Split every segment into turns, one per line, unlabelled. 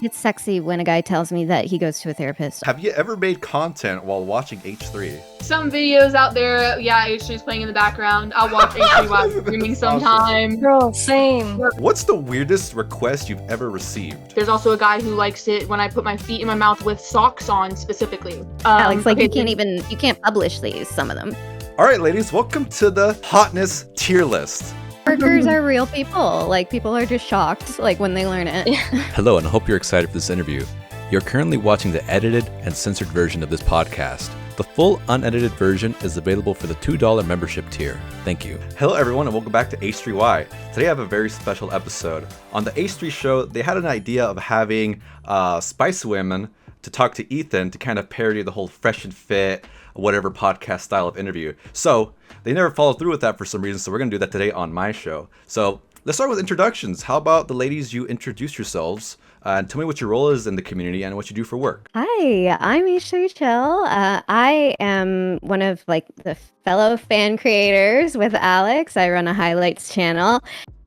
it's sexy when a guy tells me that he goes to a therapist.
Have you ever made content while watching H3?
Some videos out there, yeah, H3's playing in the background. I'll watch H3Y streaming sometime.
Girl, same.
What's the weirdest request you've ever received?
There's also a guy who likes it when I put my feet in my mouth with socks on specifically.
Alex, like
okay,
you can't publish these, some of them.
All right, ladies, welcome to the Hottness tier list.
Workers are real people. Like, people are just shocked, like, when they learn it.
Hello, and I hope you're excited for this interview. You're currently watching the edited and censored version of this podcast. The full unedited version is available for the $2 membership tier. Thank you.
Hello, everyone, and welcome back to H3Y. Today I have a very special episode. On the H3 show, they had an idea of having Spice Women to talk to Ethan to kind of parody the whole fresh and fit, whatever podcast style of interview. So they never followed through with that for some reason, so we're going to do that today on my show. So let's start with introductions. How about the ladies, you introduce yourselves and tell me what your role is in the community and what you do for work.
Hi, I'm H3Chill. I am one of the fellow fan creators with Alex. I run a highlights channel.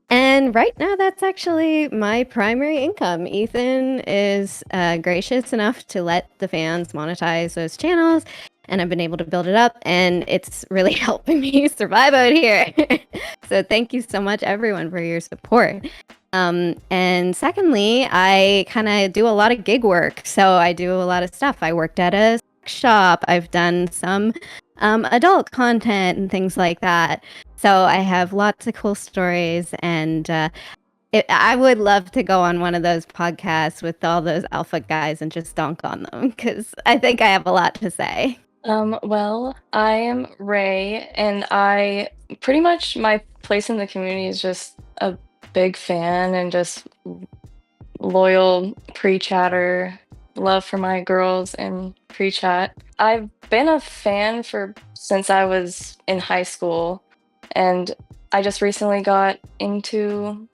And right now, that's actually my primary income. Ethan is gracious enough to let the fans monetize those channels, and I've been able to build it up, and it's really helping me survive out here. So thank you so much, everyone, for your support. And secondly, I kind of do a lot of gig work. So I do a lot of stuff. I worked at a sex shop. I've done some adult content and things like that. So I have lots of cool stories, and I would love to go on one of those podcasts with all those alpha guys and just dunk on them, because I think I have a lot to say.
Well, I am Ray, and I pretty much, my place in the community is just a big fan and just loyal pre-chatter, love for my girls and pre-chat. I've been a fan since I was in high school, and I just recently got into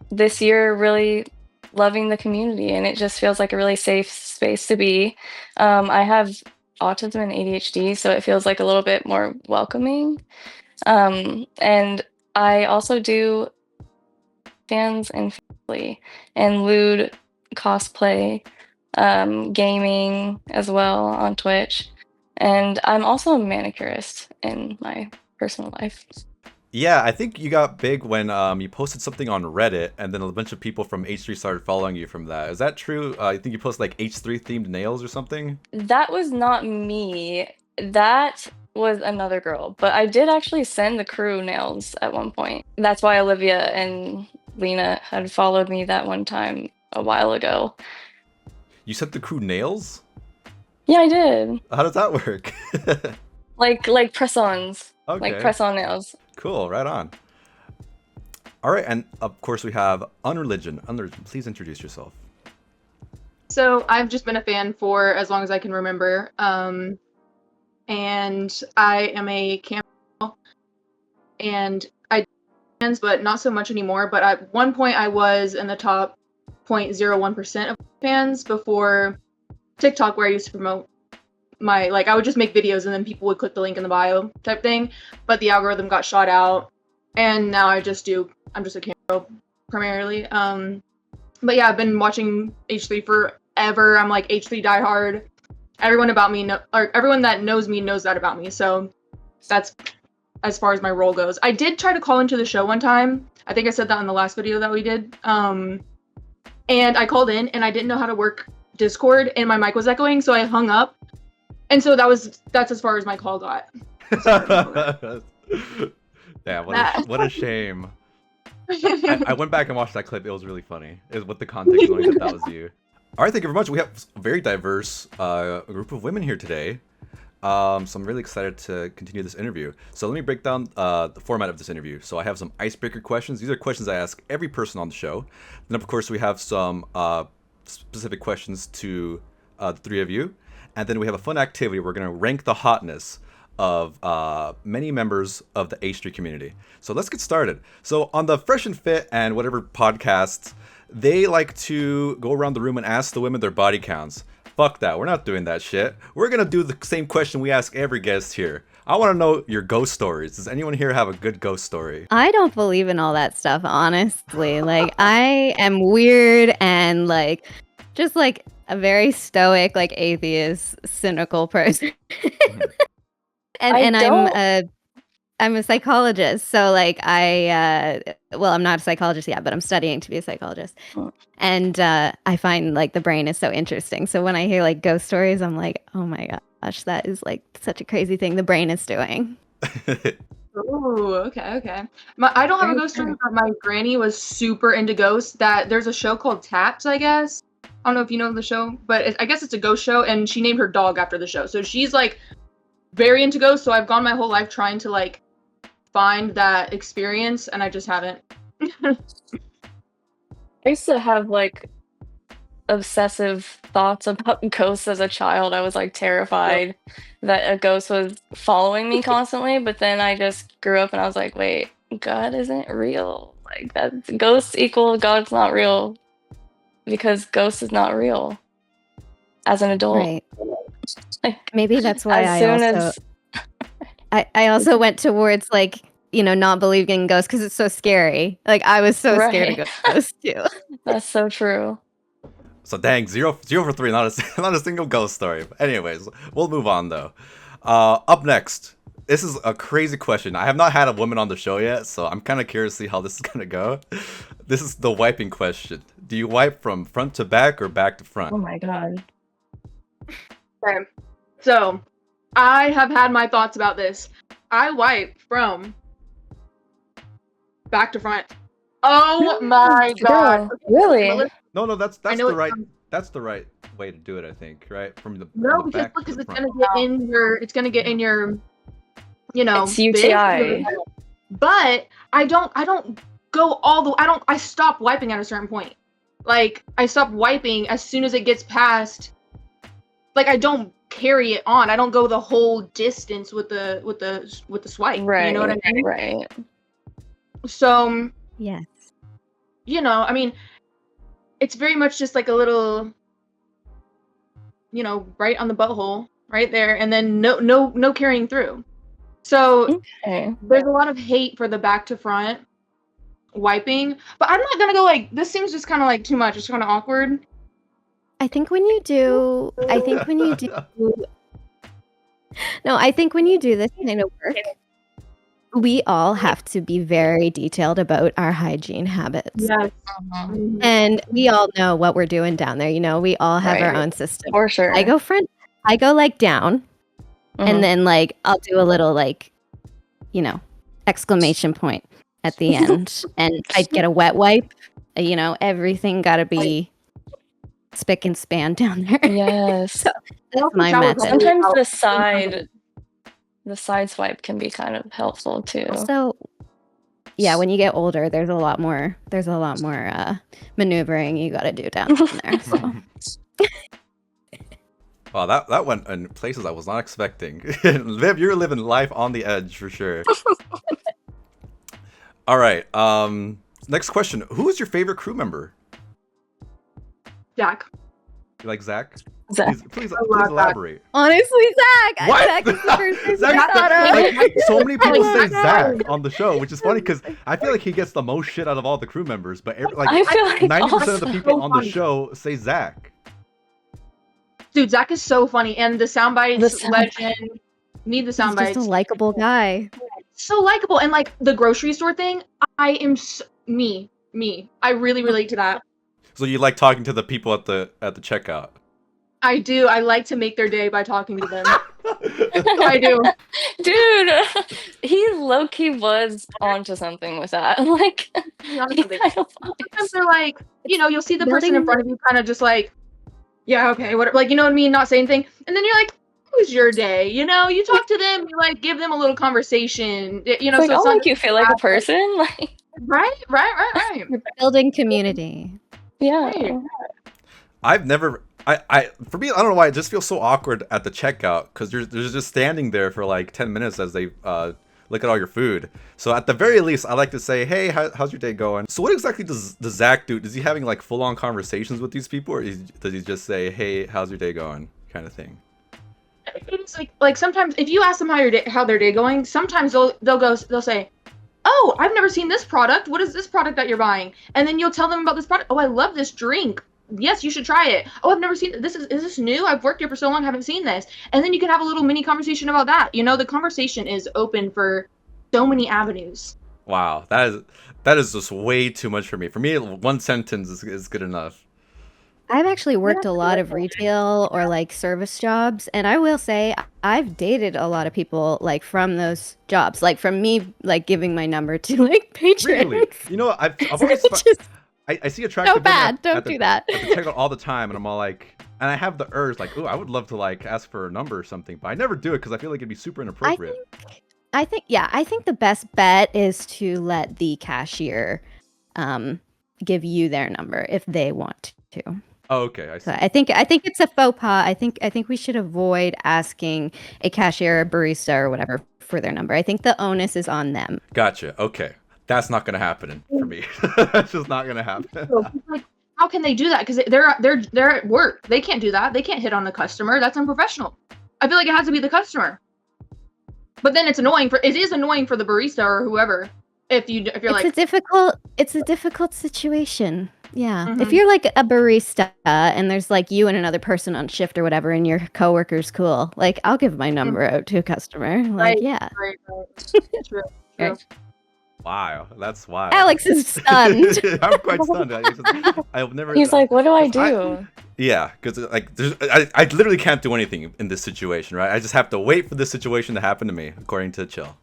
this year really loving the community, and it just feels like a really safe space to be. I have autism and ADHD, so it feels like a little bit more welcoming. And I also do fans and family and lewd cosplay, gaming as well on Twitch. And I'm also a manicurist in my personal life.
Yeah, I think you got big when you posted something on Reddit, and then a bunch of people from H3 started following you from that. Is that true? I think you posted like H3 themed nails or something?
That was not me. That was another girl. But I did actually send the crew nails at one point. That's why Olivia and Lena had followed me that one time a while ago.
You sent the crew nails?
Yeah, I did.
How does that work?
like press-ons.
Okay.
Like press-on nails.
Cool, right on. All right, and of course we have Unreligion. Unreligion, please introduce yourself.
So I've just been a fan for as long as I can remember. And I am a camp, and I do fans, but not so much anymore. But at one point I was in the top 0.01% of fans before TikTok, where I used to promote I would just make videos and then people would click the link in the bio type thing, but the algorithm got shot out, and now I'm just a camera primarily. But yeah, I've been watching H3 forever. I'm like H3 diehard. Everyone that knows me knows that about me. So that's as far as my role goes. I did try to call into the show one time. I think I said that in the last video that we did. And I called in and I didn't know how to work Discord, and my mic was echoing, so I hung up. And so that's as far as my call got.
Yeah, what a shame. I went back and watched that clip. It was really funny. With the context knowing that was you. All right, thank you very much. We have a very diverse group of women here today. So I'm really excited to continue this interview. So let me break down the format of this interview. So I have some icebreaker questions. These are questions I ask every person on the show. Then of course we have some specific questions to the three of you. And then we have a fun activity. We're going to rank the hotness of many members of the H3 community. So let's get started. So on the Fresh and Fit and whatever podcasts, they like to go around the room and ask the women their body counts. Fuck that. We're not doing that shit. We're going to do the same question we ask every guest here. I want to know your ghost stories. Does anyone here have a good ghost story?
I don't believe in all that stuff, honestly. I am weird, and just like a very stoic, like atheist, cynical person. and I'm a psychologist, so like well, I'm not a psychologist yet, but I'm studying to be a psychologist. And I find like the brain is so interesting. So when I hear like ghost stories, I'm like, oh my gosh, that is like such a crazy thing the brain is doing.
Ooh, okay. I don't have a ghost story, but my granny was super into ghosts. That there's a show called Taps, I guess. I don't know if you know the show, but I guess it's a ghost show, and she named her dog after the show. So she's like very into ghosts. So I've gone my whole life trying to like find that experience, and I just haven't.
I used to have like obsessive thoughts about ghosts as a child. I was like terrified that a ghost was following me constantly, but then I just grew up and I was like, wait, God isn't real. Like that ghosts equal God's not real, because ghost is not real as an adult.
Right.
Like,
maybe that's why I also went towards like, not believing in ghosts because it's so scary. Like I was so scared of ghosts too.
That's so true.
So dang, 0 for 3, not a single ghost story. But anyways, we'll move on though. Up next, this is a crazy question. I have not had a woman on the show yet, so I'm kind of curious to see how this is gonna go. This is the wiping question. Do you wipe from front to back or back to front?
Oh my god.
Okay. So I have had my thoughts about this. I wipe from back to front. Oh my god.
Really?
No, that's the right way to do it, I think, right? From the back
because
to the
it's
front.
gonna get in your
it's UTI.
But I don't go I stop wiping at a certain point. Like I stop wiping as soon as it gets past, like I don't carry it on. I don't go the whole distance with the swipe.
Right.
You know what I mean?
Right.
So
yes.
I mean, it's very much just like a little, right on the butthole, right there, and then no carrying through. So there's a lot of hate for the back to front wiping, but I'm not gonna go like, this seems just kind of like too much. It's kind of awkward.
I think when you do no, I think when you do this kind of work, we all have to be very detailed about our hygiene habits.
Yes.
And we all know what we're doing down there. We all have our own system.
For sure.
I go like down, and then like I'll do a little like, exclamation point at the end, and I'd get a wet wipe. Everything got to be spick and span down there.
Yes.
So that's my method.
Sometimes the side swipe can be kind of helpful too.
So yeah, when you get older, there's a lot more maneuvering you got to do down there. So.
Wow, that went in places I was not expecting. Viv, you're living life on the edge for sure. All right. Next question. Who is your favorite crew member?
Jack.
You like Zach?
Zach.
Please elaborate.
Honestly, Zach.
What?
Zach is the first person I thought of.
So many people say Zach on the show, which is funny because I feel like he gets the most shit out of all the crew members, but
I feel like
90% of the people on the show say Zach.
Dude, Zach is so funny, and the soundbites legend. Need the soundbites.
He's just a likable guy.
So likable, and like the grocery store thing, I am me. I really relate to that.
So you like talking to the people at the checkout?
I do. I like to make their day by talking to them. I do.
Dude, he low-key was onto something with that. Like,
sometimes they're like, you'll see the person in front of you kind of just like, yeah, okay, whatever. Like, you know what I mean? Not say anything. And then you're like, who's your day? You talk to them, you like give them a little conversation. So
like, I'll make you feel like a person. Like,
right.
You're building community.
Yeah.
Right.
I've never. For me, I don't know why it just feels so awkward at the checkout because they're just standing there for like 10 minutes as they look at all your food. So at the very least, I like to say, hey, how's your day going? So what exactly does Zach do? Is he having like full-on conversations with these people, or does he just say, hey, how's your day going, kind of thing?
It's like sometimes if you ask them how their day going, sometimes they'll say, oh, I've never seen this product. What is this product that you're buying? And then you'll tell them about this product. Oh, I love this drink. yes, you should try it. Oh, I've never seen this. Is this new? I've worked here for so long, I haven't seen this. And then you can have a little mini conversation about that. The conversation is open for so many avenues.
Wow, that is just way too much for me. For me, one sentence is good enough.
I've actually worked a lot of retail or like service jobs, and I will say I've dated a lot of people like from those jobs, like from me like giving my number to like patrons.
Really? I've always I see attractive
so bad.
women
Don't do that.
at the checkout all the time, and I'm all like, and I have the urge like, oh, I would love to like ask for a number or something, but I never do it because I feel like it'd be super inappropriate.
I think the best bet is to let the cashier give you their number if they want to.
Oh, okay, I see.
So I think it's a faux pas. I think we should avoid asking a cashier or barista or whatever for their number. I think the onus is on them.
Gotcha. Okay, that's not gonna happen for me. That's just not gonna happen.
Like, how can they do that? Because they're at work. They can't do that. They can't hit on the customer. That's unprofessional. I feel like it has to be the customer. But then it is annoying for the barista or whoever if you're
it's a difficult situation. Yeah. If you're like a barista and there's like you and another person on shift or whatever and your coworker's cool, like I'll give my number out to a customer. Like, yeah.
Right. True.
Right.
Wow, that's wild.
Alex is stunned.
I'm quite stunned. I've never.
He's like, what do I do?
Yeah, because like I literally can't do anything in this situation, right? I just have to wait for this situation to happen to me, according to Chill.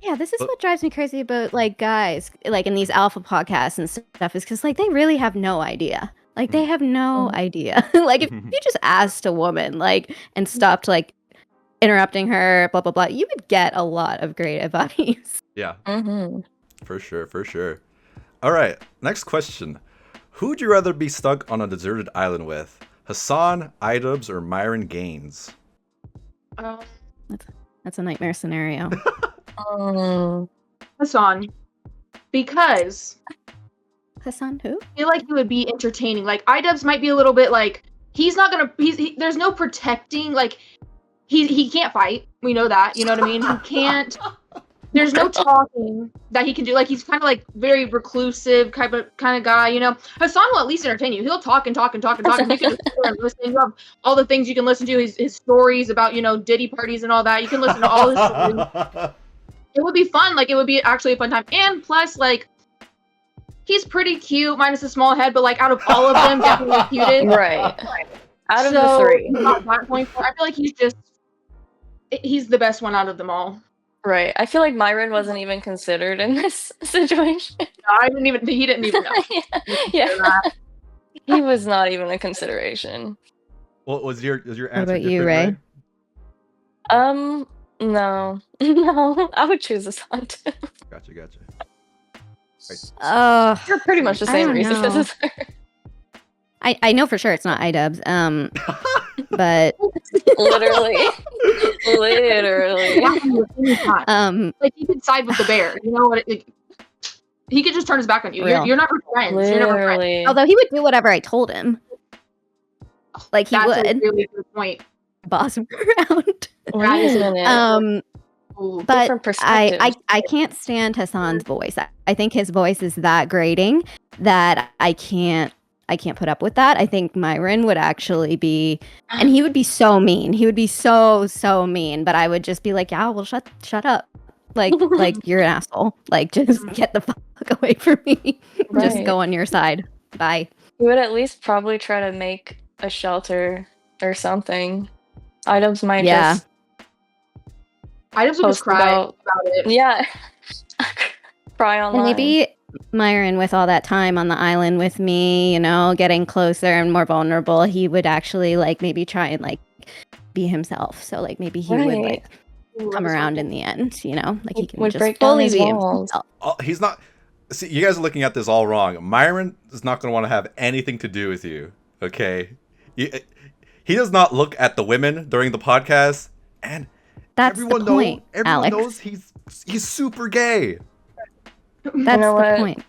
Yeah, this is what drives me crazy about like guys like in these alpha podcasts and stuff is because like they really have no idea. Like they have no idea. Like if you just asked a woman like and stopped like interrupting her, blah blah blah, you would get a lot of great advice.
Yeah, for sure. All right, next question. Who'd you rather be stuck on a deserted island with? Hasan, Idubbbz, or Myron Gaines?
That's a nightmare scenario.
Hasan, because
Hasan who?
I feel like he would be entertaining. Like Idubbbz might be a little bit like he's not gonna. There's no protecting. Like he can't fight. We know that. You know what I mean? He can't. There's no talking that he can do. Like he's kind of like very reclusive kind of guy. Hasan will at least entertain you. He'll talk and talk and talk and talk. And you can just sit there and listen. You have all the things you can listen to. His stories about Diddy parties and all that. You can listen to all his stories. It would be fun. Like it would be actually a fun time. And plus, like he's pretty cute, minus a small head. But like out of all of them, definitely the cutest.
Right. Out of the three.
At that point, I feel like he's the best one out of them all.
Right. I feel like Myron wasn't even considered in this situation.
No, he didn't even know.
Yeah. He was not even a consideration.
What was your answer?
What about you, Ray?
No, I would choose Hasan too.
Gotcha.
You're pretty much the same reason as her.
I know for sure it's not Idubbbz. But
literally.
Like he could side with the bear. You know what? He could just turn his back on you. You're not friends.
Literally.
You're never friends.
Although he would do whatever I told him. Like he would.
That's a really good point.
Boss him around. But I can't stand Hasan's voice. I think his voice is that grating that I can't put up with that. I think Myron would actually be, and he would be so mean. He would be so mean. But I would just be like, yeah, well, shut up. Like you're an asshole. Like just get the fuck away from me.
Right.
Just go on your side. Bye.
He would at least probably try to make a shelter or something. Idubbbz might just.
Idubbbz would just cry about it.
Yeah. Cry online.
And maybe Myron, with all that time on the island with me, getting closer and more vulnerable, he would actually like maybe try and like be himself. So like maybe he would like come around in the end, like he can just fully be himself.
He's not. See, you guys are looking at this all wrong. Myron is not going to want to have anything to do with you. Okay, he does not look at the women during the podcast, and
that's everyone the point.
Everyone knows he's super gay.
That's the point.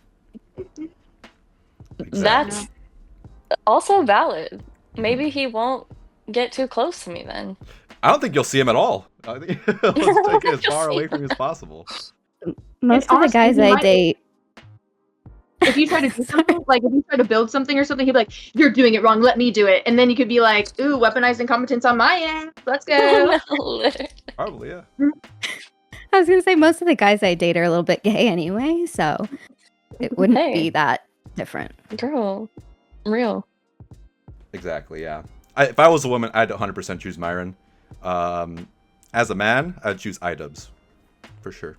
Exactly.
That's also valid. Maybe he won't get too close to me then.
I don't think you'll see him at all. I think let's take it as far away from you as possible.
Most of the guys I date,
if you try to do something, like if you try to build something or something, he'd be like, "You're doing it wrong. Let me do it." And then you could be like, "Ooh, weaponized incompetence on my end. Let's go."
Probably, yeah.
I was gonna say most of the guys I date are a little bit gay anyway, so it wouldn't
Hey.
be that different.
Girl, real.
Exactly, yeah. If I was a woman, I'd 100% choose Myron. As a man, I'd choose Idubbbz. For sure.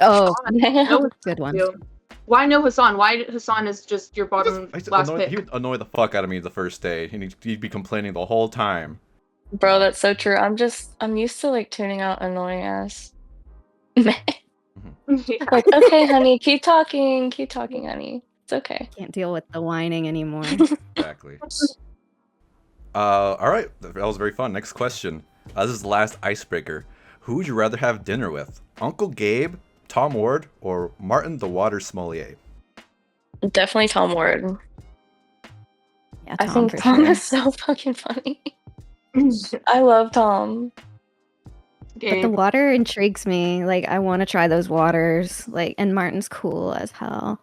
Oh,
No,
good one.
Why no Hasan? Why Hasan is just your bottom last pick?
He would annoy the fuck out of me the first day, and he'd be complaining the whole time.
Bro, that's so true. I'm used to like tuning out annoying ass men. Like, okay, honey, keep talking, honey. It's okay.
Can't deal with the whining anymore.
Exactly. All right, that was very fun. Next question. This is the last icebreaker. Who would you rather have dinner with? Uncle Gabe, Tom Ward, or Martin the Water Sommelier?
Definitely Tom Ward.
Yeah,
I
Tom
think
for
Tom
sure.
is so fucking funny. I love Tom.
But the water intrigues me. Like, I want to try those waters. Like, and Martin's cool as hell.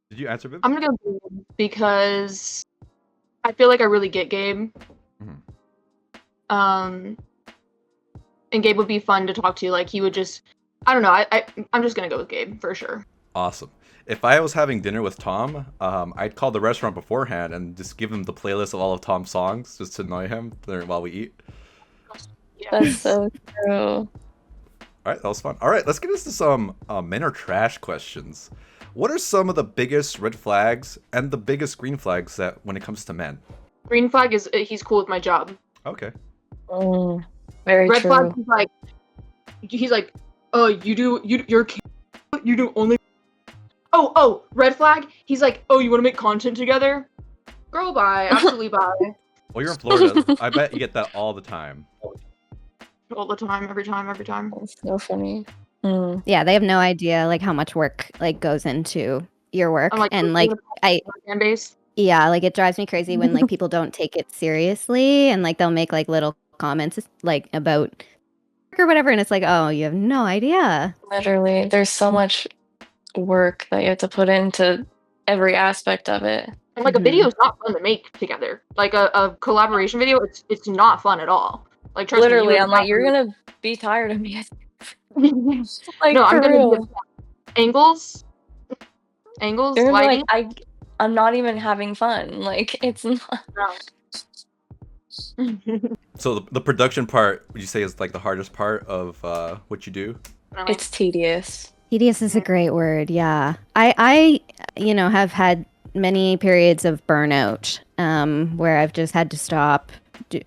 Did you answer, Viv?
I'm gonna go Gabe because I feel like I really get Gabe. And Gabe would be fun to talk to. Like he would just, I don't know. I'm just gonna go with Gabe for sure.
Awesome. If I was having dinner with Tom, I'd call the restaurant beforehand and just give him the playlist of all of Tom's songs just to annoy him while we eat.
Yeah.
That's so true.
All right, that was fun. All right, let's get into some men are trash questions. What are some of the biggest red flags and the biggest green flags that when it comes to men?
Green flag is he's cool with my job.
Okay.
Very
Red
true.
flag he's like, oh, you do only. Oh, red flag. He's like, oh, you want to make content together? Girl, bye. Absolutely bye.
Well, you're in Florida. I bet you get that all the time.
All the time, every time.
That's so funny.
Yeah, they have no idea like how much work like goes into your work,
I'm like,
and like
fan base.
yeah, like it drives me crazy when like people don't take it seriously, and like they'll make like little comments like about or whatever, and it's like, oh, you have no idea.
Literally, there's so much work that you have to put into every aspect of it.
And like a video is not fun to make together. Like a collaboration video, it's not fun at all. Like trust
Literally,
me,
I'm like, you're gonna be tired of me. Like,
no, I'm
for
gonna
real.
be angles,
You're gonna be
lighting.
like, I'm not even having fun. Like, it's not.
So the production part, would you say, is like the hardest part of what you do?
It's tedious.
Tedious is a great word. Yeah, I have had many periods of burnout where I've just had to stop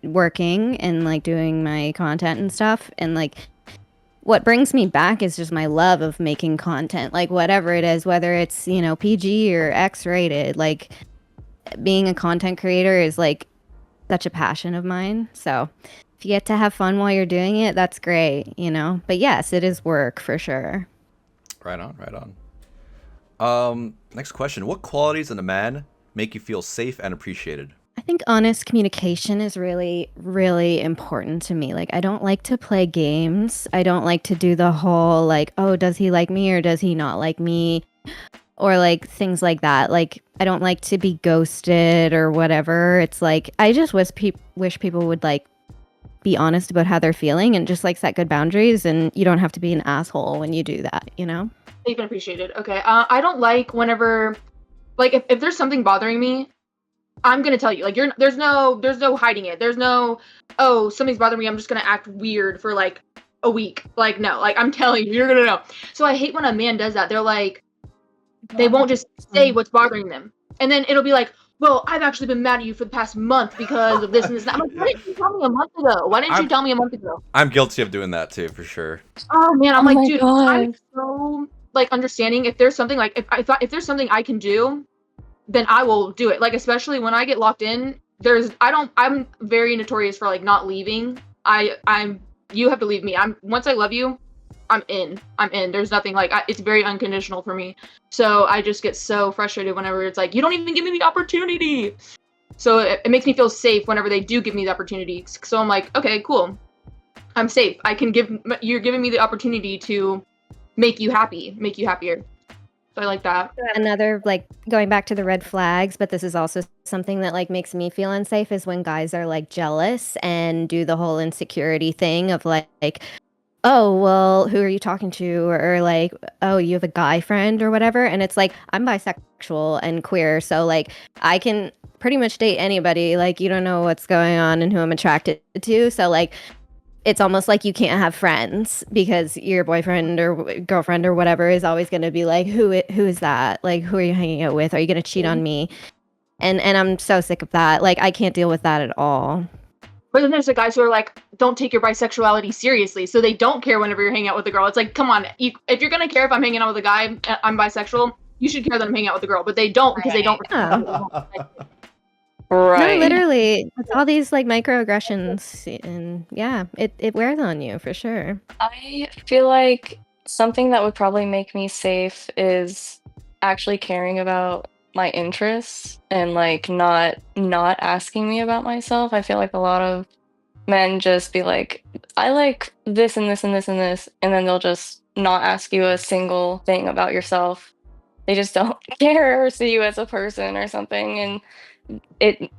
working and like doing my content and stuff, and like what brings me back is just my love of making content, like whatever it is, whether it's PG or X-rated. Like being a content creator is like such a passion of mine, so if you get to have fun while you're doing it, that's great, but yes, it is work for sure.
Right on. Next question. What qualities in a man make you feel safe and appreciated?
I think honest communication is really, really important to me. Like, I don't like to play games. I don't like to do the whole, like, oh, does he like me or does he not like me? Or, like, things like that. Like, I don't like to be ghosted or whatever. It's like, I just wish people would, like, be honest about how they're feeling and just, like, set good boundaries. And you don't have to be an asshole when you do that,
Safe and appreciated. Okay. I don't like whenever, like, if there's something bothering me, I'm gonna tell you. Like, there's no hiding it. There's no, oh, something's bothering me, I'm just gonna act weird for like a week. Like, no, like I'm telling you, you're gonna know. So I hate when a man does that. They're like, they won't just say what's bothering them, and then it'll be like, well, I've actually been mad at you for the past month because of this and this. And I'm like, why didn't you tell me a month ago?
I'm guilty of doing that too, for sure.
Oh man, I'm
Oh
like,
my
dude,
God.
I'm so like understanding. If there's something like if there's something I can do, then I will do it. Like, especially when I get locked in, I'm very notorious for like not leaving. You have to leave me. Once I love you, I'm in. There's nothing like, it's very unconditional for me. So I just get so frustrated whenever it's like, you don't even give me the opportunity. So it makes me feel safe whenever they do give me the opportunity. So I'm like, okay, cool. I'm safe. You're giving me the opportunity to make you happier. So I like that.
Another, like, going back to the red flags, but this is also something that, like, makes me feel unsafe, is when guys are, like, jealous and do the whole insecurity thing of, like, oh, well, who are you talking to? Or like, oh, you have a guy friend or whatever. And it's like, I'm bisexual and queer, so, like, I can pretty much date anybody. Like, you don't know what's going on and who I'm attracted to. So, like, it's almost like you can't have friends because your boyfriend or girlfriend or whatever is always going to be like, who is that? Like, who are you hanging out with? Are you going to cheat on me? And I'm so sick of that. Like, I can't deal with that at all.
But then there's the guys who are like, don't take your bisexuality seriously, so they don't care whenever you're hanging out with a girl. It's like, come on, if you're gonna care if I'm hanging out with a guy, I'm bisexual, you should care that I'm hanging out with a girl. But they don't, because they don't.
Right.
No, literally, it's all these, like, microaggressions, and yeah, it wears on you for sure.
I feel like something that would probably make me safe is actually caring about my interests and, like, not asking me about myself. I feel like a lot of men just be like, I like this and this and this and this, and then they'll just not ask you a single thing about yourself. They just don't care or see you as a person or something, and it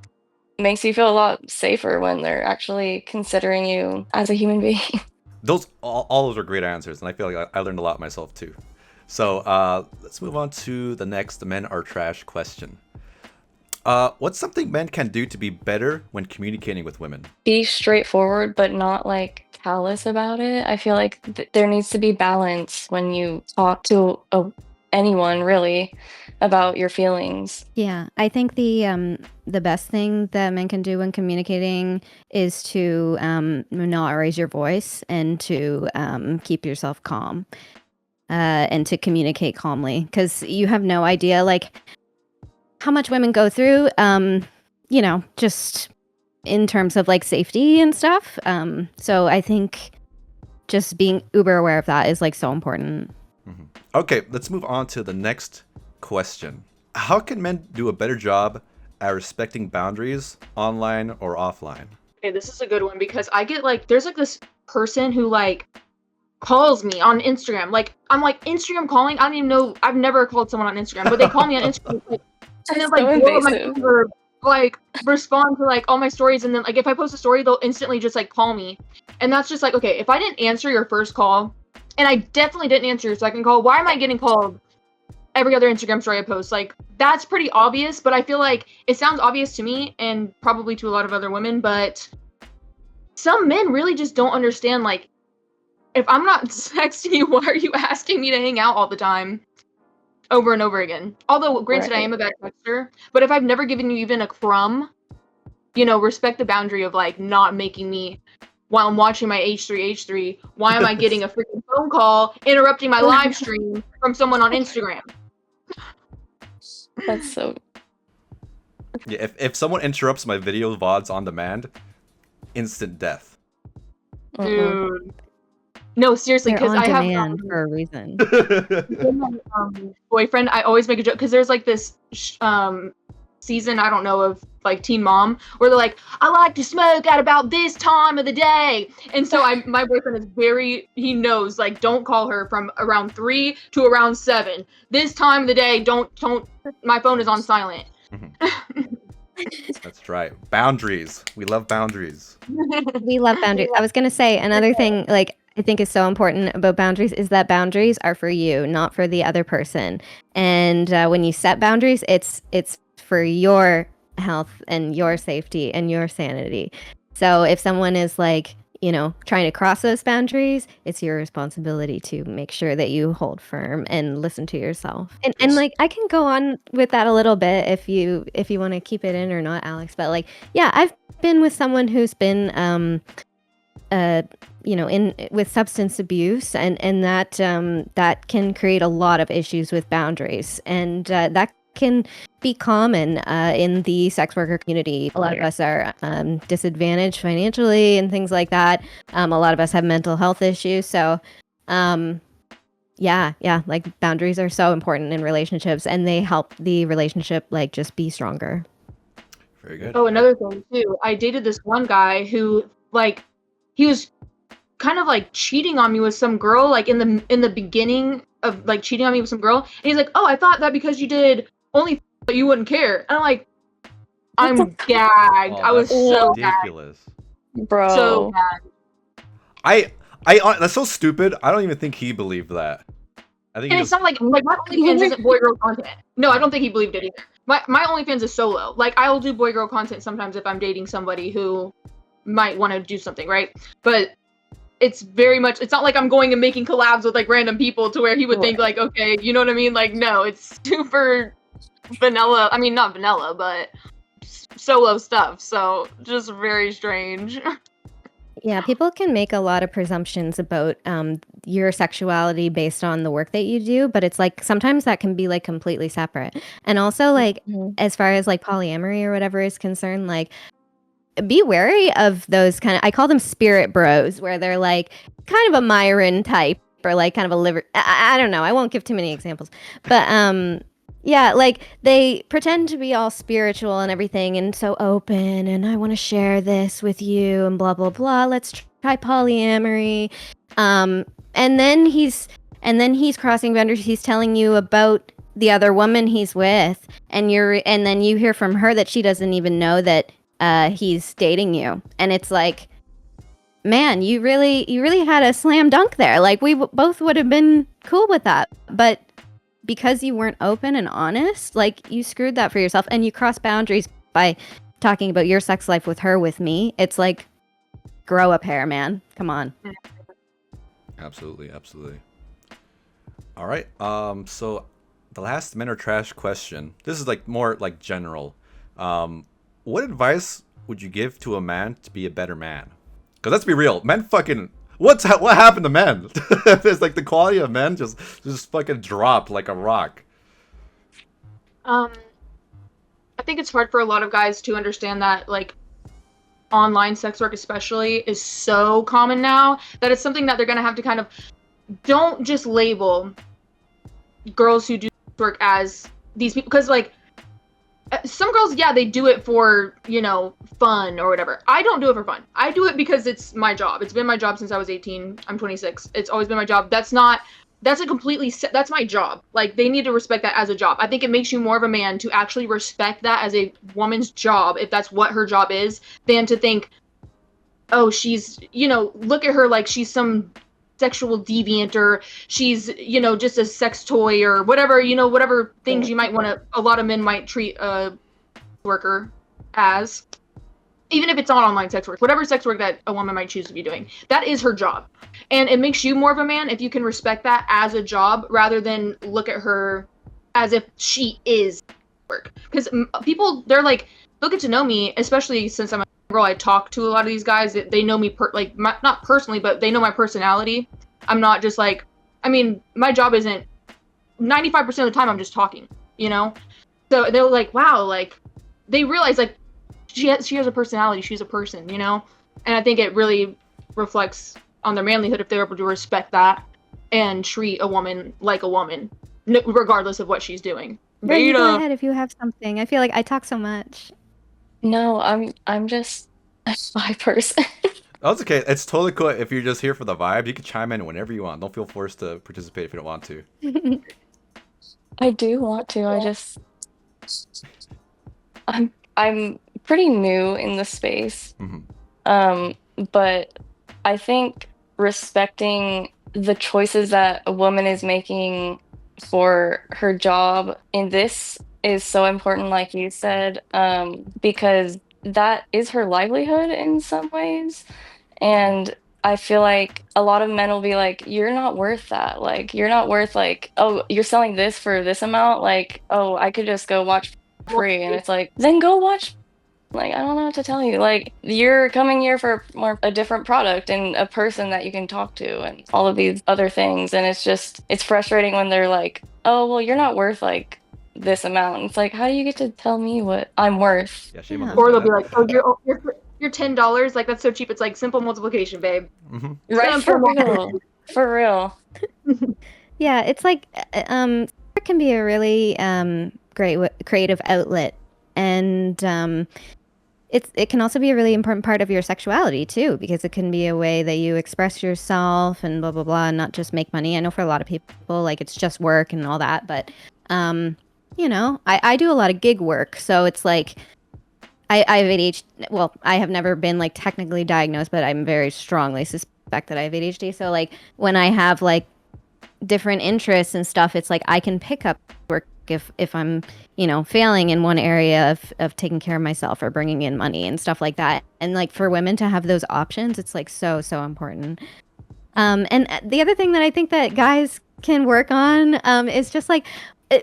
makes you feel a lot safer when they're actually considering you as a human being.
All those are great answers, and I feel like I learned a lot myself too. So let's move on to the next men are trash question. What's something men can do to be better when communicating with women?
Be straightforward, but not, like, callous about it. I feel like there needs to be balance when you talk to anyone, really, about your feelings.
Yeah, I think the best thing that men can do when communicating is to not raise your voice and to keep yourself calm and to communicate calmly, because you have no idea, like, how much women go through, you know, just in terms of, like, safety and stuff. So I think just being uber aware of that is, like, so important.
Mm-hmm. Okay, let's move on to the next question. How can men do a better job at respecting boundaries online or offline?
Okay, this is a good one, because I get, like, there's, like, this person who, like, calls me on Instagram. Like, I'm like, Instagram calling? I don't even know. I've never called someone on Instagram, but they call me on Instagram. And then, like,
so
blow up my
invasive.
number, like, respond to, like, all my stories, and then, like, if I post a story, they'll instantly just, like, call me. And that's just like, okay, if I didn't answer your first call, and I definitely didn't answer your second call, why am I getting called every other Instagram story I post? Like, that's pretty obvious, but I feel like it sounds obvious to me and probably to a lot of other women, but some men really just don't understand, like, if I'm not texting you, why are you asking me to hang out all the time? Over and over again. Although, granted, I am a bad texter, but if I've never given you even a crumb, you know, respect the boundary of, like, not making me, while I'm watching my H3, why am I getting a freaking phone call interrupting my live stream from someone on Instagram?
That's so...
Yeah, if someone interrupts my video VODs on demand, instant death.
Dude. No, seriously,
They're
because
on
I have
demand for a reason.
my boyfriend, I always make a joke, because there's, like, this season, I don't know, of, like, Teen Mom, where they're like, I like to smoke at about this time of the day. And so my boyfriend is he knows, like, don't call her from around 3 to around 7. This time of the day, don't, my phone is on silent.
That's right. Boundaries. We love boundaries.
We love boundaries. I was going to say another thing, like, I think is so important about boundaries is that boundaries are for you, not for the other person. And when you set boundaries, it's for your health and your safety and your sanity. So if someone is, like, you know, trying to cross those boundaries, it's your responsibility to make sure that you hold firm and listen to yourself. And like, I can go on with that a little bit if you want to keep it in or not, Alex. But, like, yeah, I've been with someone who's been you know, with substance abuse, and that can create a lot of issues with boundaries, and that can be common in the sex worker community. A lot of us are disadvantaged financially and things like that. A lot of us have mental health issues, so yeah, like, boundaries are so important in relationships, and they help the relationship, like, just be stronger.
Very good.
Oh, another thing too, I dated this one guy who, like, he was kind of like cheating on me with some girl, like in the beginning of like cheating on me with some girl. And he's like, oh, I thought that because you did only you wouldn't care. And I'm like, I'm gagged.
Oh,
I was
that's
so
ridiculous.
Bro.
So
I that's so stupid. I don't even think he believed that. I think
and it's not like my OnlyFans isn't boy girl content. No, I don't think he believed it either. My OnlyFans is solo. Like I'll do boy girl content sometimes if I'm dating somebody who might want to do something, right? But it's very much, it's not like I'm going and making collabs with like random people to where he would think like, okay, you know what I mean? Like, no, it's super vanilla. I mean, not vanilla, but solo stuff. So just very strange.
Yeah, people can make a lot of presumptions about your sexuality based on the work that you do, but it's like sometimes that can be like completely separate. And also like as far as like polyamory or whatever is concerned, like be wary of those kind of, I call them spirit bros, where they're like kind of a Myron type or like kind of a liver. I don't know. I won't give too many examples, but yeah, like they pretend to be all spiritual and everything and so open and I want to share this with you and blah, blah, blah. Let's try polyamory. And then he's crossing boundaries. He's telling you about the other woman he's with and then you hear from her that she doesn't even know that he's dating you. And it's like, man, you really had a slam dunk there. Like we both would have been cool with that. But because you weren't open and honest, like you screwed that for yourself and you crossed boundaries by talking about your sex life with her, with me. It's like, grow a pair, man. Come on.
Absolutely. All right. So the last men are trash question. This is like more like general. What advice would you give to a man to be a better man? Because let's be real, men fucking. What happened to men? It's like the quality of men just fucking dropped like a rock.
I think it's hard for a lot of guys to understand that like online sex work especially is so common now that it's something that they're gonna have to kind of, don't just label girls who do work as these people, because like some girls, yeah, they do it for, you know, fun or whatever. I don't do it for fun. I do it because it's my job. It's been my job since I was 18. I'm 26. It's always been my job. That's my job. Like, they need to respect that as a job. I think it makes you more of a man to actually respect that as a woman's job, if that's what her job is, than to think, oh, she's, you know, look at her like she's some sexual deviant, or she's, you know, just a sex toy or whatever, you know, whatever things you might want to, a lot of men might treat a worker as, even if it's not online sex work, whatever sex work that a woman might choose to be doing, that is her job. And it makes you more of a man if you can respect that as a job rather than look at her as if she is work. Because people, they're like, they'll get to know me, especially since I'm a girl. I talk to a lot of these guys. They know me, not personally, but they know my personality. I'm not just like, I mean, my job isn't, 95% of the time I'm just talking, you know? So they're like, wow, like, they realize, like, she has a personality. She's a person, you know? And I think it really reflects on their manlyhood if they're able to respect that and treat a woman like a woman, regardless of what she's doing.
Yeah, you go ahead if you have something. I feel like I talk so much.
No, I'm just a shy person.
Oh, it's okay. It's totally cool. If you're just here for the vibe, you can chime in whenever you want. Don't feel forced to participate if you don't want to.
I do want to. I just I'm pretty new in the space. But I think respecting the choices that a woman is making for her job in this is so important, like you said, because that is her livelihood in some ways. And I feel like a lot of men will be like, you're not worth that. Like, you're not worth, like, oh, you're selling this for this amount. Like, oh, I could just go watch for free. And it's like, then go watch. Like, I don't know what to tell you. Like, you're coming here for a different product and a person that you can talk to and all of these other things. And it's frustrating when they're like, oh, well, you're not worth, like, this amount. And it's like, how do you get to tell me what I'm worth?
Yeah, shame on
Or they'll be like, oh, you're $10. Like, that's so cheap. It's like simple multiplication, babe.
Right, for real. For real.
Yeah, it's like, it can be a really great creative outlet. And it can also be a really important part of your sexuality too, because it can be a way that you express yourself and blah blah blah, and not just make money. I know for a lot of people, like it's just work and all that, but you know, I do a lot of gig work, so it's like I have ADHD. Well, I have never been like technically diagnosed, but I'm very strongly suspect that I have ADHD. So like when I have like different interests and stuff, it's like I can pick up work if I'm, you know, failing in one area of taking care of myself or bringing in money and stuff like that. And like for women to have those options, it's like so important. And the other thing that I think that guys can work on is just like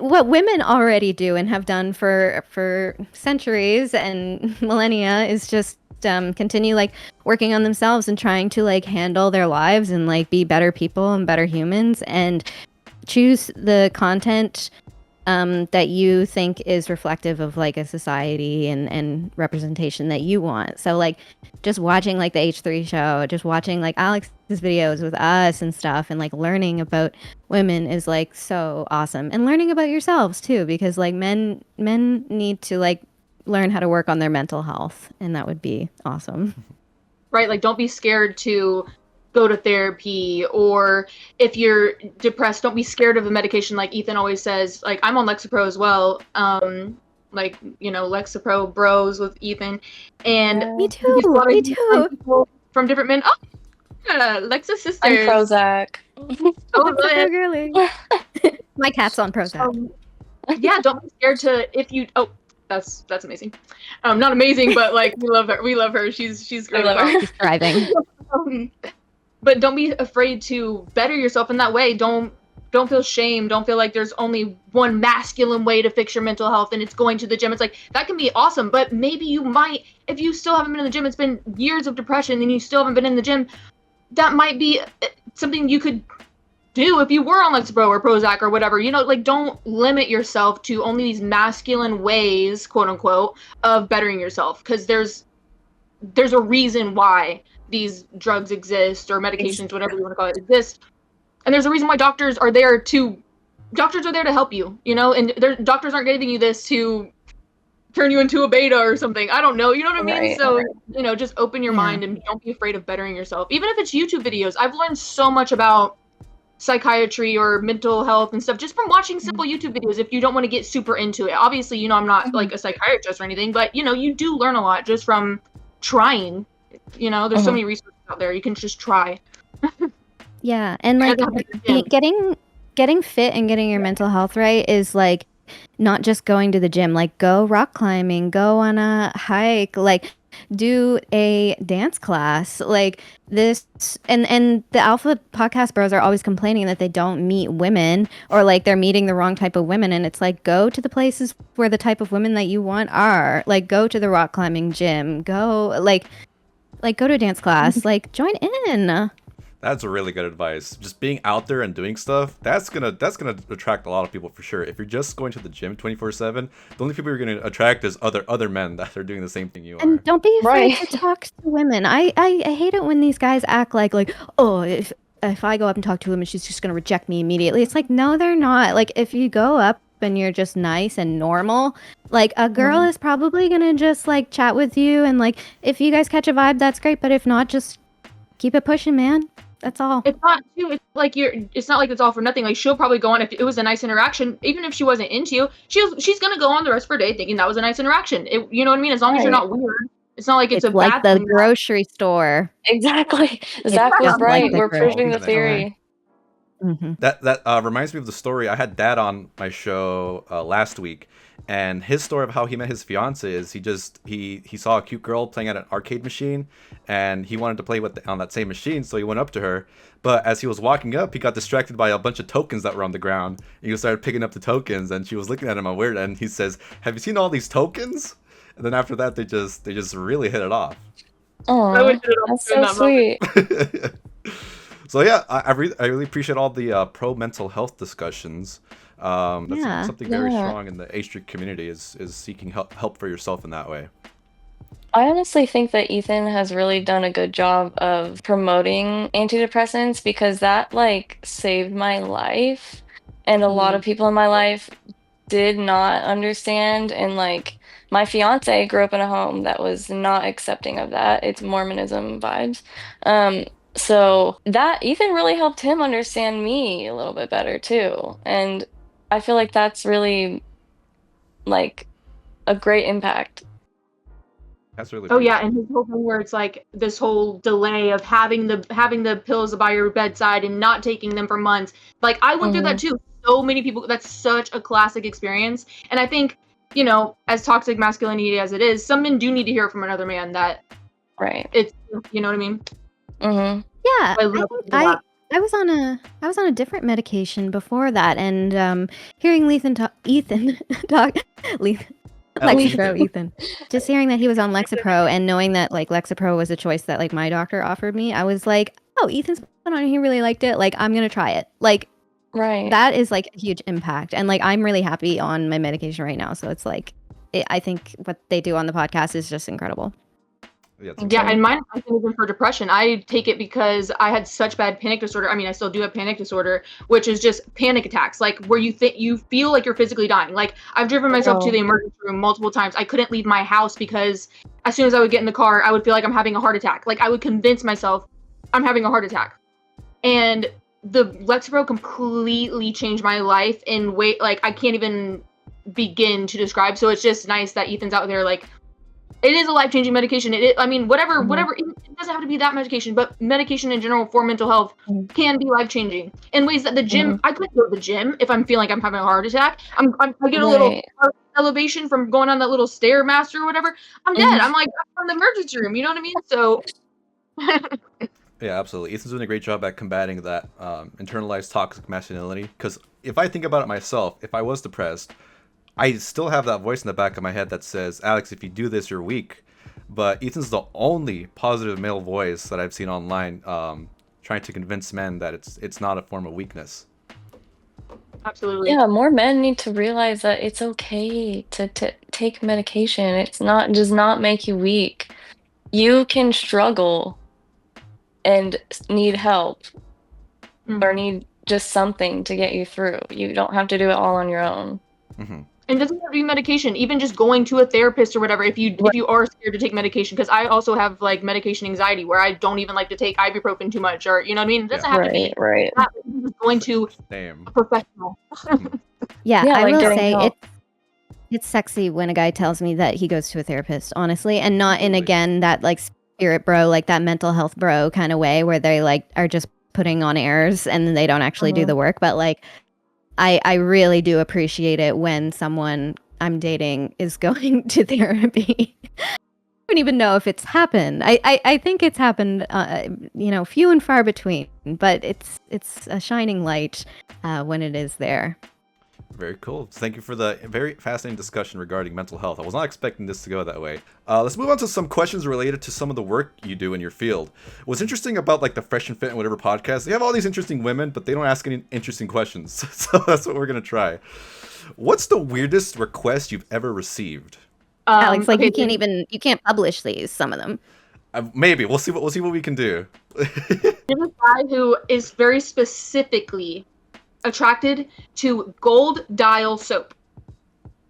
what women already do and have done for centuries and millennia is just continue like working on themselves and trying to like handle their lives and like be better people and better humans, and choose the content that you think is reflective of like a society and representation that you want. So like just watching like the H3 show, just watching like Alex's videos with us and stuff, and like learning about women is like so awesome. And learning about yourselves too, because like men need to like learn how to work on their mental health, and that would be awesome.
Right, like don't be scared to go to therapy, or if you're depressed, don't be scared of the medication. Like Ethan always says, like I'm on Lexapro as well. Like, you know, Lexapro bros with Ethan, and
Me too. Me too.
from different men. Oh, yeah, Lexa's sisters.
I'm Prozac.
Oh,
So girly. My cat's on Prozac.
Yeah, don't be scared to if you. Oh, that's amazing. Not amazing, but like we love her. We love her. She's great.
She's thriving.
But don't be afraid to better yourself in that way. Don't feel shame. Don't feel like there's only one masculine way to fix your mental health and it's going to the gym. It's like that can be awesome, but maybe you might, if you still haven't been in the gym, it's been years of depression and you still haven't been in the gym, that might be something you could do if you were on Lexapro or Prozac or whatever. You know, like don't limit yourself to only these masculine ways, quote unquote, of bettering yourself, because there's a reason why these drugs exist, or medications, whatever you want to call it, exist. And there's a reason why doctors are there to help you, you know, and doctors aren't giving you this to turn you into a beta or something. I don't know. You know what I mean?
Right.
So, you know, just open your mind and don't be afraid of bettering yourself. Even if it's YouTube videos. I've learned so much about psychiatry or mental health and stuff just from watching simple YouTube videos. If you don't want to get super into it, obviously, you know, I'm not like a psychiatrist or anything, but you know, you do learn a lot just from trying. You know, there's so many resources out there. You can just try.
Yeah, and like getting fit and getting your mental health right is like not just going to the gym. Like go rock climbing, go on a hike, like do a dance class. Like this, and the Alpha Podcast Bros are always complaining that they don't meet women, or like they're meeting the wrong type of women. And it's like go to the places where the type of women that you want are. Like go to the rock climbing gym. Go like go to a dance class. Like join in.
That's really good advice. Just being out there and doing stuff, that's gonna attract a lot of people for sure. If you're just going to the gym 24/7, the only people you're gonna attract is other men that are doing the same thing you are.
And don't be afraid to talk to women. I hate it when these guys act like oh, if I go up and talk to a woman, she's just gonna reject me immediately. It's like no, they're not. Like if you go up and you're just nice and normal, like a girl is probably gonna just like chat with you, and like if you guys catch a vibe, that's great. But if not, just keep it pushing, man. That's all.
It's not too. It's like it's not like it's all for nothing. Like she'll probably go on if it was a nice interaction, even if she wasn't into you. She's gonna go on the rest of her day thinking that was a nice interaction. You know what I mean? As long as you're not weird, it's not like it's a
like
bad
the grocery store.
Exactly. Zach was right. We're proving the theory.
Mm-hmm.
That reminds me of the story. I had Dad on my show last week, and his story of how he met his fiance is he saw a cute girl playing at an arcade machine, and he wanted to play on that same machine, so he went up to her. But as he was walking up, he got distracted by a bunch of tokens that were on the ground. He started picking up the tokens, and she was looking at him weird, and he says, "Have you seen all these tokens?" And then after that, they just really hit it off.
Oh, that's so sweet.
So yeah, I really appreciate all the pro mental health discussions. That's something very strong in the H3 community is seeking help for yourself in that way.
I honestly think that Ethan has really done a good job of promoting antidepressants, because that like saved my life, and a lot of people in my life did not understand and like my fiance grew up in a home that was not accepting of that. It's Mormonism vibes. So that Ethan really helped him understand me a little bit better too. And I feel like that's really like a great impact.
That's really
Oh yeah,
beautiful.
and his whole thing where it's like this whole delay of having the pills by your bedside and not taking them for months. Like I went through that too. So many people. That's such a classic experience, and I think as toxic masculinity as it is, some men do need to hear from another man that
Right.
it's you know what I mean.
Mm-hmm.
Yeah,
I
I
love
think
that.
I was on a different medication before that, and hearing Ethan talk, Lexapro, Ethan. Just hearing that he was on Lexapro and knowing that like Lexapro was a choice that like my doctor offered me, I was like, oh, Ethan's put on it, he really liked it. Like I'm gonna try it. Like
Right.
that is like a huge impact, and like I'm really happy on my medication right now. So it's like I think what they do on the podcast is just incredible.
Yeah, and mine I think even for depression. I take it because I had such bad panic disorder. I mean, I still do have panic disorder, which is just panic attacks, like where you feel like you're physically dying. Like I've driven myself to the emergency room multiple times. I couldn't leave my house because as soon as I would get in the car, I would feel like I'm having a heart attack. Like I would convince myself I'm having a heart attack. And the Lexapro completely changed my life in way like I can't even begin to describe. So it's just nice that Ethan's out there like it is a life-changing medication. I mean, whatever, it doesn't have to be that medication, but medication in general for mental health can be life-changing in ways that the gym, I couldn't go to the gym if I'm feeling like I'm having a heart attack. I get a little elevation from going on that little Stairmaster or whatever. I'm dead. I'm like, I'm in the emergency room. You know what I mean? So.
Yeah, absolutely. Ethan's doing a great job at combating that internalized toxic masculinity. Because if I think about it myself, if I was depressed, I still have that voice in the back of my head that says, Alex, if you do this, you're weak. But Ethan's the only positive male voice that I've seen online trying to convince men that it's not a form of weakness.
Absolutely.
Yeah, more men need to realize that it's okay to take medication. Does not make you weak. You can struggle and need help or need just something to get you through. You don't have to do it all on your own.
Mm-hmm.
And it doesn't have to be medication, even just going to a therapist or whatever, if you are scared to take medication, because I also have like medication anxiety where I don't even like to take ibuprofen too much, or you know what I mean? It doesn't have to be that, just going to a professional.
Yeah,
Yeah,
I
like
will
getting
say
help.
it's sexy when a guy tells me that he goes to a therapist, honestly, and not in again that like spirit bro, like that mental health bro kind of way where they like are just putting on airs and they don't actually do the work, but like I really do appreciate it when someone I'm dating is going to therapy. I don't even know if it's happened. I think it's happened, few and far between, but it's a shining light when it is there.
Very cool. Thank you for the very fascinating discussion regarding mental health. I was not expecting this to go that way. Let's move on to some questions related to some of the work you do in your field. What's interesting about like the Fresh and Fit and whatever podcast, they have all these interesting women, but they don't ask any interesting questions. So that's what we're going to try. What's the weirdest request you've ever received?
Alex, like you can't publish these, some of them.
Maybe. We'll see what we can do.
There's a guy who is very specifically attracted to gold dial soap,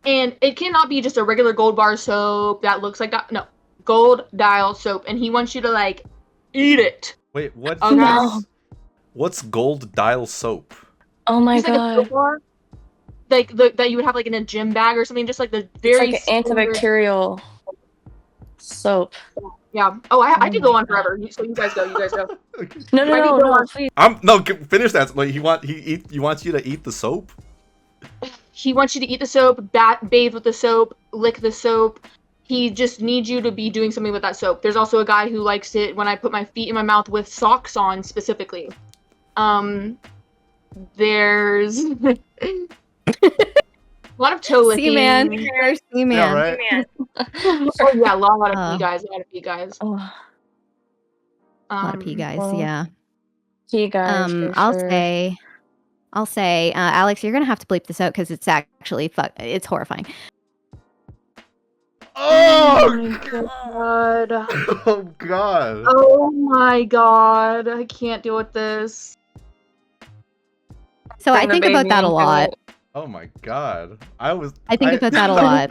and it cannot be just a regular gold bar soap that looks like that. No, gold dial soap, and he wants you to like eat it.
Wait, what?
Okay. No.
What's gold dial soap?
Oh my god!
Like that you would have like in a gym bag or something, just like the very
it's like an antibacterial soap.
Yeah. Oh, I could go on forever. So you guys go.
Okay. No, please.
Finish that. Like he wants you to eat the soap.
He wants you to eat the soap, bathe with the soap, lick the soap. He just needs you to be doing something with that soap. There's also a guy who likes it when I put my feet in my mouth with socks on specifically. There's a lot of toe licking.
C-man. C-man.
Yeah, right?
Oh yeah, a lot of pee guys.
A lot of pee guys, yeah.
Pee guys.
I'll say, Alex, you're gonna have to bleep this out because it's actually it's horrifying.
Oh
god!
Oh god!
Oh my god! I can't deal with this.
So I think about that a lot.
Oh my god! I think
about that a lot.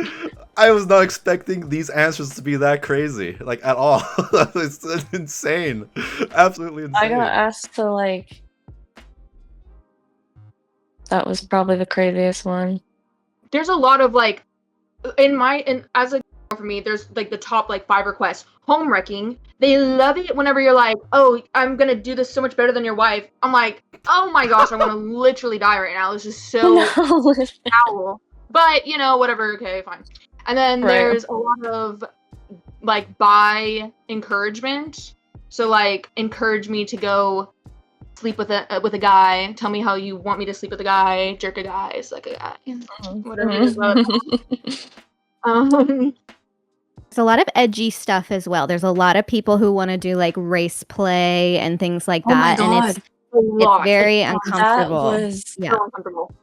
I was not expecting these answers to be that crazy, like at all. It's insane, absolutely insane.
I got asked to like. That was probably the craziest one.
There's a lot of like, as a for me, there's like the top like 5 requests. Home wrecking. They love it whenever you're like, oh, I'm gonna do this so much better than your wife. I'm like, oh my gosh, I'm gonna literally die right now. This is so foul. But you know, whatever. Okay, fine. And then there's a lot of like buy encouragement. So like encourage me to go sleep with a guy. Tell me how you want me to sleep with a guy. Jerk a guy. Suck a guy. Whatever it is.
There's a lot of edgy stuff as well. There's a lot of people who want to do like race play and things like that, and it's very uncomfortable.
That was
so uncomfortable.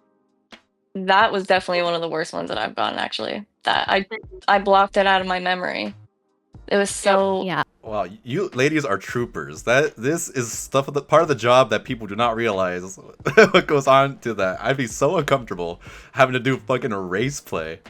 That was definitely one of the worst ones that I've gotten. Actually, that I blocked it out of my memory. It was so
Wow, you ladies are troopers. This is stuff of the part of the job that people do not realize what goes on to that. I'd be so uncomfortable having to do fucking a race play.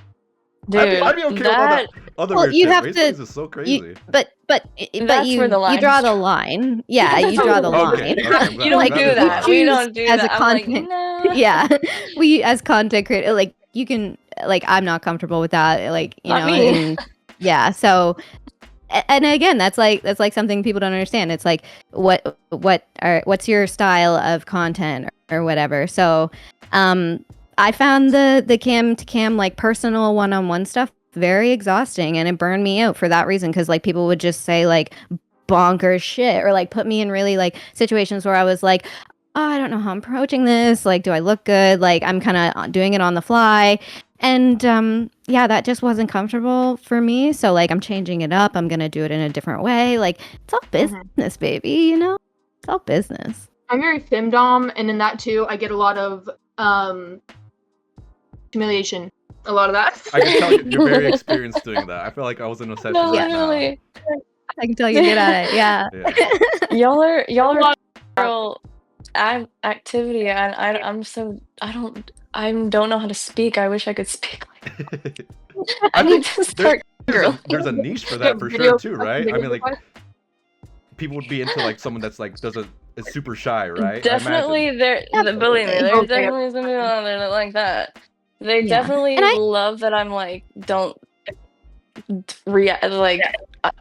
Dude,
I'd be okay with all that other weird
you
shit.
have
Race
to.
plays is so crazy.
But
That's
you
where the line
draw
is
the line. Yeah, you draw the line.
You don't do that. We don't do
as
that.
a content.
I'm like, no.
Yeah, we as content creator, like you can, like I'm not comfortable with that. Like you
Not
know,
me.
and yeah. So, and again, that's like something people don't understand. It's like what's your style of content or whatever. So, I found the cam to cam like personal one-on-one stuff very exhausting, and it burned me out for that reason, because like people would just say like bonkers shit or like put me in really like situations where I was like, oh, I don't know how I'm approaching this, like do I look good, like I'm kind of doing it on the fly, and yeah, that just wasn't comfortable for me. So like I'm changing it up, I'm gonna do it in a different way. Like it's all business, baby, you know, it's all business.
I'm very femdom, and in that too I get a lot of humiliation. A lot of that.
I can tell you're very experienced doing that. I feel like I was in a session right now.
Literally.
I can tell you're good at it. Yeah.
Y'all are real activity, and I don't know how to speak. I wish I could speak like
I
need
think
to start
there's a niche for that for sure too, right? I mean, like people would be into like someone that's like is super shy, right?
Definitely, believe me, there's definitely some people out there that like that. They definitely love that I'm like, don't react, like,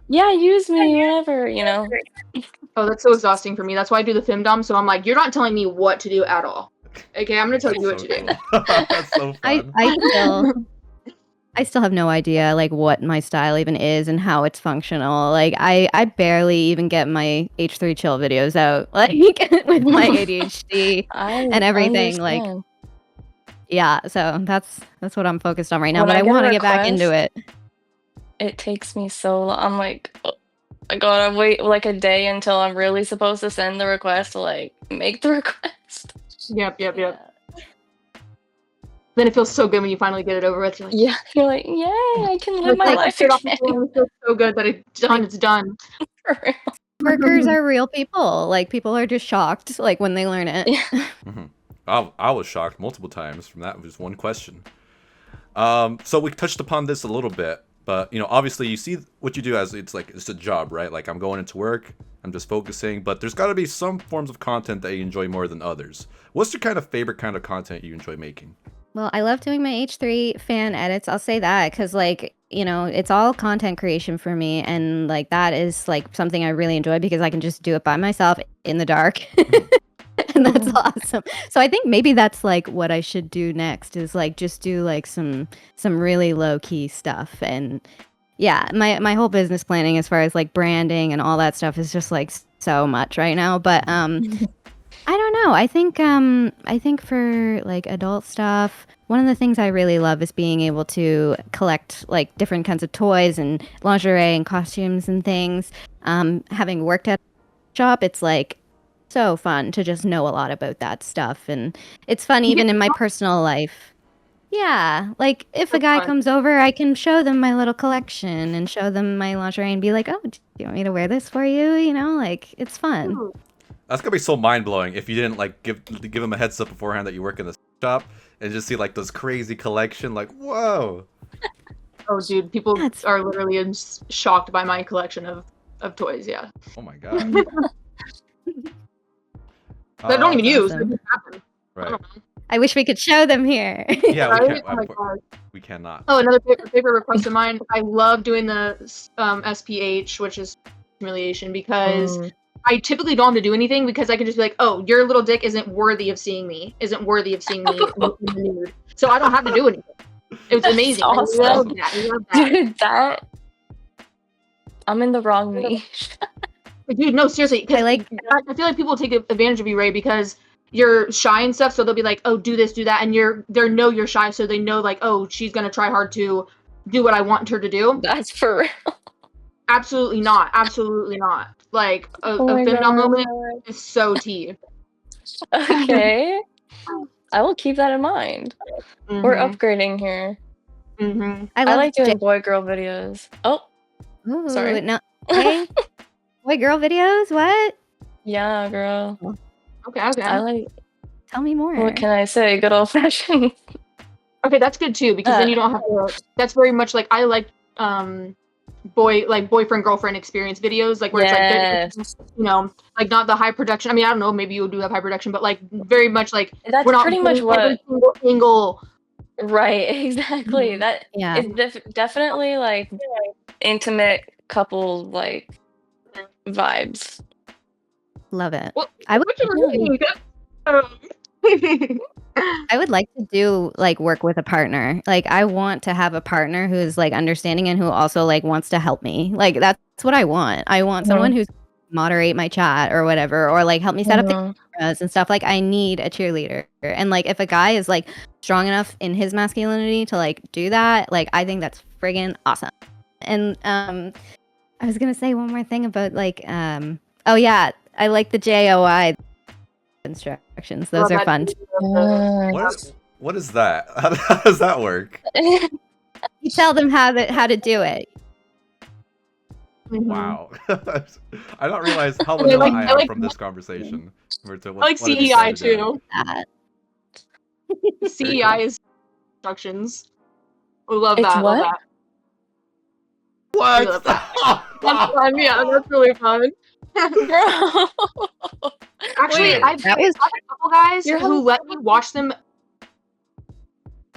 yeah, use me, whatever, you know.
Oh, that's so exhausting for me. That's why I do the femdom. So I'm like, you're not telling me what to do at all. Okay, I'm gonna tell you what to do.
That's so fun.
I still have no idea like what my style even is and how it's functional. Like I barely even get my H3Chill videos out, like with my ADHD and everything. Like, yeah, so that's what I'm focused on right now. But I want to get back into it.
It takes me so long. I'm like, oh, I gotta wait like a day until I'm really supposed to send the request to like make the request.
Yep. Then it feels so good when you finally get it over with.
You're like, yay, I can live my life again.
It feels so good that it's done.
For real.
Workers are real people. Like people are just shocked like when they learn it.
I was shocked multiple times from that just one question. So we touched upon this a little bit, but you know, obviously you see what you do as it's a job, right? Like I'm going into work, I'm just focusing, but there's got to be some forms of content that you enjoy more than others. What's your kind of favorite kind of content you enjoy making?
Well, I love doing my H3 fan edits. I'll say that because, like, you know, it's all content creation for me. And, like, that is, like, something I really enjoy because I can just do it by myself in the dark. And that's awesome. So I think maybe that's, like, what I should do next is, like, just do, like, some really low-key stuff. And, yeah, my whole business planning as far as, like, branding and all that stuff is just, like, so much right now. But, I don't know. I think for like adult stuff, one of the things I really love is being able to collect like different kinds of toys and lingerie and costumes and things. Having worked at a shop, it's like so fun to just know a lot about that stuff, and it's fun even in my personal life. Yeah, like if a guy comes over, I can show them my little collection and show them my lingerie and be like, "Oh, do you want me to wear this for you?" You know, like it's fun.
That's gonna be so mind blowing if you didn't like give them a heads up beforehand that you work in the shop and just see like this crazy collection. Like, whoa!
Oh, dude, people are literally shocked by my collection of toys. Yeah.
Oh my god.
That I don't even use.
awesome.
They just happen.
Right.
I wish we could show them here.
Yeah, we
Right?
can't.
Oh my God.
We cannot.
Oh, another favorite request of mine. I love doing the SPH, which is humiliation, because I typically don't have to do anything because I can just be like, oh, your little dick isn't worthy of seeing me. Isn't worthy of seeing me in the nude. So I don't have to do anything. It was amazing.
Awesome.
I love that. I love that.
Dude, that I'm in the wrong niche.
Dude, no, seriously.
I
I feel like people take advantage of you, Ray, because you're shy and stuff. So they'll be like, "Oh, do this, do that," and they know you're shy, so they know like, "Oh, she's gonna try hard to do what I want her to do."
That's for real.
Absolutely not. Absolutely not. Like a femdom moment is so tea.
Okay. I will keep that in mind. We're upgrading here. I like doing boy-girl videos. Oh,
Ooh,
sorry.
No. Hey, boy, girl videos. What?
Yeah, girl.
Okay.
I like.
Tell me more.
What can I say? Good old fashioned.
Okay, that's good too because then you don't have to. That's very much like I like boyfriend girlfriend experience videos like where it's like you know like not the high production. I mean I don't know maybe you do have high production but like very much like
that's
we're not
pretty much what
every single angle.
Right, exactly. That is definitely like intimate couple like vibes.
Love it.
Well,
I would. I would like to do like work with a partner. Like I want to have a partner who's like understanding and who also like wants to help me. Like that's what I want. I want someone who's moderate my chat or whatever, or like help me set up the cameras and stuff. Like I need a cheerleader. And like if a guy is like strong enough in his masculinity to like do that, like I think that's friggin' awesome. And I was gonna say one more thing about like oh yeah, I like the JOI instructions. Those are fun.
What is that? How does that work?
You tell them how to do it.
Wow. I don't realize how vanilla I am from this conversation.
I like CEI too. CEI is instructions. We love that.
What?
Love that.
What?
That's fun. Yeah, that's really fun. Actually, I've had a couple guys who let me watch them.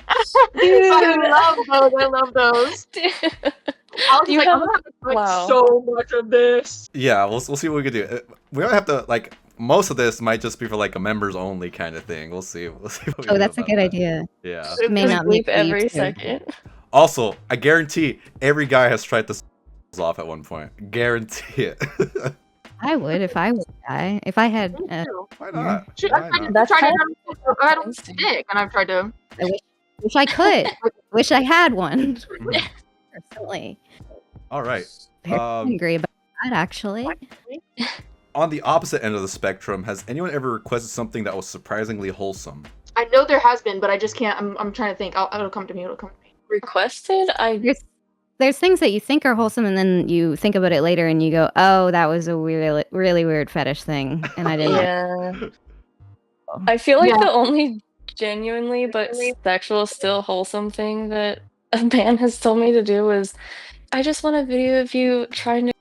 I love those. Dude. I was like, I'm gonna have to so much of this.
Yeah, we'll see what we can do. We don't have to like. Most of this might just be for like a members only kind of thing. We'll see. What we can
that's
do
a good idea.
Yeah.
It may not
bleep every second.
Also, I guarantee every guy has tried this off at one point. Guarantee it.
I would if I was a guy. If I had.
Why not?
I've tried to I don't stick, and I've tried to.
I wish I could. Wish I had one. Personally.
All right.
I agree about that actually.
On the opposite end of the spectrum, has anyone ever requested something that was surprisingly wholesome?
I know there has been, but I just can't. I'm trying to think. It'll come to me.
Requested?
There's things that you think are wholesome, and then you think about it later, and you go, "Oh, that was a really weird fetish thing," and I didn't.
Yeah. I feel like the only genuinely but sexual still wholesome thing that a man has told me to do was, I just want a video of you trying to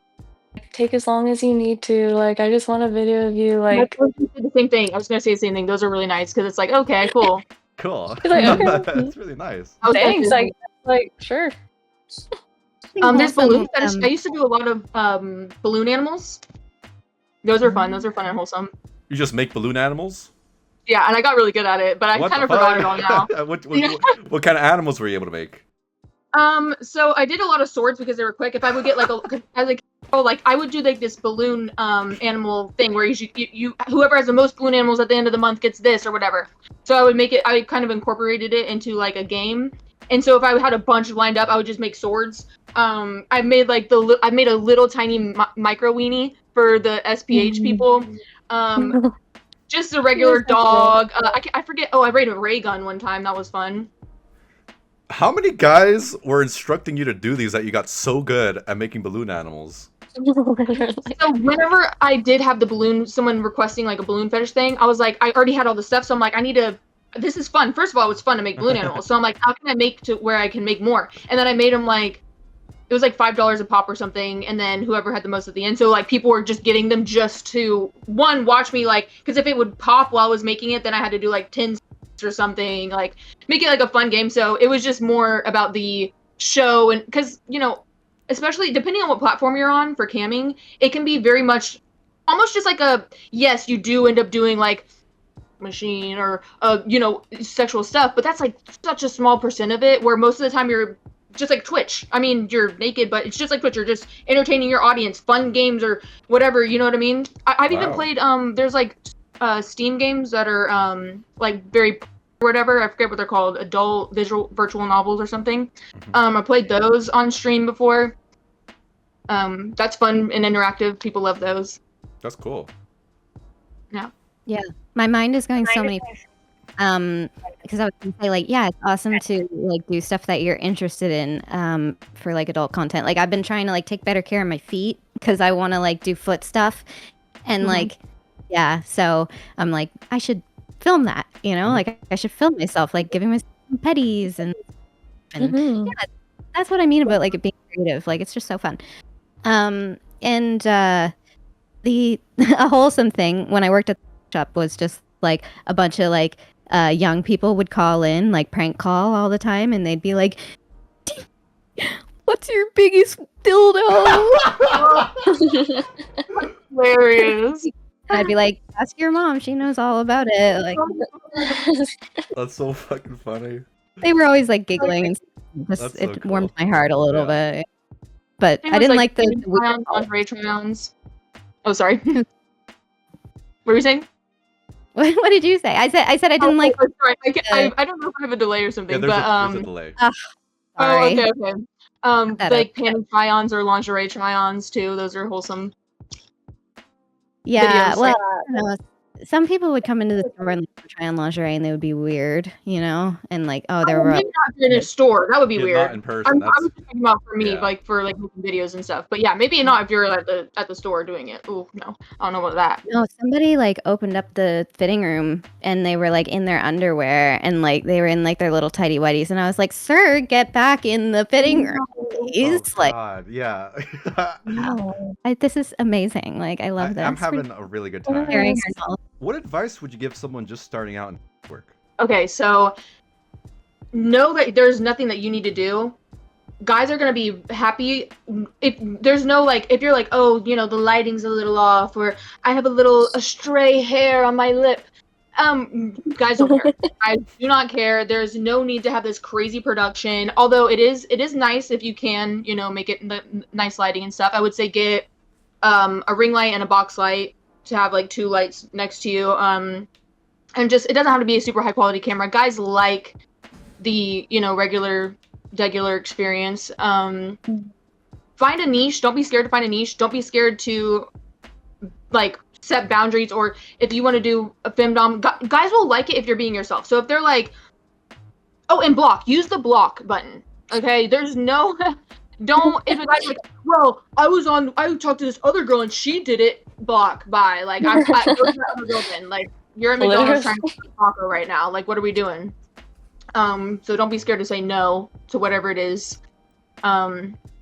take as long as you need to. Like, I just want a video of you like.
The same thing. I was gonna say the same thing. Those are really nice because it's like, okay, cool.
Cool.
Like, okay.
That's really nice.
Thanks. Like sure.
There's balloon fetish. I used to do a lot of balloon animals. Those are fun. Those are fun and wholesome.
You just make balloon animals?
Yeah, and I got really good at it, but I kind of forgot it all now.
What kind of animals were you able to make?
So I did a lot of swords because they were quick. If I would get I would do like this balloon animal thing where you whoever has the most balloon animals at the end of the month gets this or whatever. So I would make it. I kind of incorporated it into like a game. And so if I had a bunch lined up, I would just make swords. I made I made a little tiny micro weenie for the SPH people. Just a regular dog. I forget. Oh, I made a ray gun one time. That was fun.
How many guys were instructing you to do these that you got so good at making balloon animals?
So whenever I did have the balloon, someone requesting like a balloon fetish thing, I was like, I already had all the stuff, so I'm like, I need to this is fun. First of all, it was fun to make balloon animals. So I'm like, how can I make to where I can make more? And then I made them like, it was like $5 a pop or something, and then whoever had the most at the end. So like people were just getting them just to watch me, like, because if it would pop while I was making it, then I had to do like 10 or something, like make it like a fun game. So it was just more about the show, and because especially depending on what platform you're on for camming, it can be very much almost just like yes, you do end up doing like machine or sexual stuff, but that's like such a small percent of it, where most of the time you're just like Twitch. I mean, you're naked, but it's just like Twitch. You're just entertaining your audience, fun games or whatever. You know what I mean? I've even played. There's like Steam games that are like very whatever. I forget what they're called. Adult virtual novels or something. I played those on stream before. That's fun and interactive. People love those.
That's cool.
Yeah, my mind is going so many. Because I was gonna say, like, yeah, it's awesome to like do stuff that you're interested in for like adult content. Like I've been trying to like take better care of my feet because I want to like do foot stuff, and like, yeah, so I'm like, I should film that, like I should film myself like giving myself some petties and yeah, that's what I mean about like it being creative. Like it's just so fun. And the a wholesome thing when I worked at the shop was just like a bunch of like young people would call in, like prank call all the time, and they'd be like, "What's your biggest dildo?"
Hilarious.
And I'd be like, "Ask your mom; she knows all about it." Like,
That's so fucking funny.
they were always like giggling, and just
That's so
it
cool.
warmed my heart a little bit. But
It
I
was,
didn't like the
lingerie try-ons. Oh, sorry. What were you saying?
What did you say? I said I didn't like.
Oh, sorry. I don't know if I have a delay or something,
Yeah, there's a delay.
Sorry.
Oh, okay.
That
Like panty try-ons or lingerie try-ons too. Those are wholesome.
Yeah,
videos,
well, I don't know. Some people would come into the store and like, try on lingerie, and they would be weird, and like, oh, they're
maybe not in a store. That would be
Yeah,
weird.
not in person.
I was thinking about for me,
yeah.
like for like making videos and stuff. But yeah, maybe not if you're at the store doing it. Ooh, no, I don't know about that.
No, somebody like opened up the fitting room and they were like in their underwear and like they were in like their little tidy whities, and I was like, "Sir, get back in the fitting room, please!"
Oh,
Like,
God, yeah.
this is amazing. Like, I love this.
I'm having a really good time.
Sharing our knowledge.
What advice would you give someone just starting out in work?
Okay, so know that there's nothing that you need to do. Guys are gonna be happy if there's no like if you're like, oh, the lighting's a little off, or I have a stray hair on my lip. Guys don't care. Guys do not care. There's no need to have this crazy production. Although it is nice if you can, make it nice lighting and stuff. I would say get a ring light and a box light to have like 2 lights next to you. And just it doesn't have to be a super high quality camera. Guys like the regular experience. Find a niche. Don't be scared to find a niche. Don't be scared to like set boundaries, or if you want to do a femdom, guys will like it if you're being yourself. So if they're like, oh, and block, use the block button. Okay, there's no don't if a guy's like, well, I talked to this other girl and she did it, block, bye. Like go to that other girl then. Like you're at McDonald's trying to eat taco right now. Like what are we doing? So don't be scared to say no to whatever it is.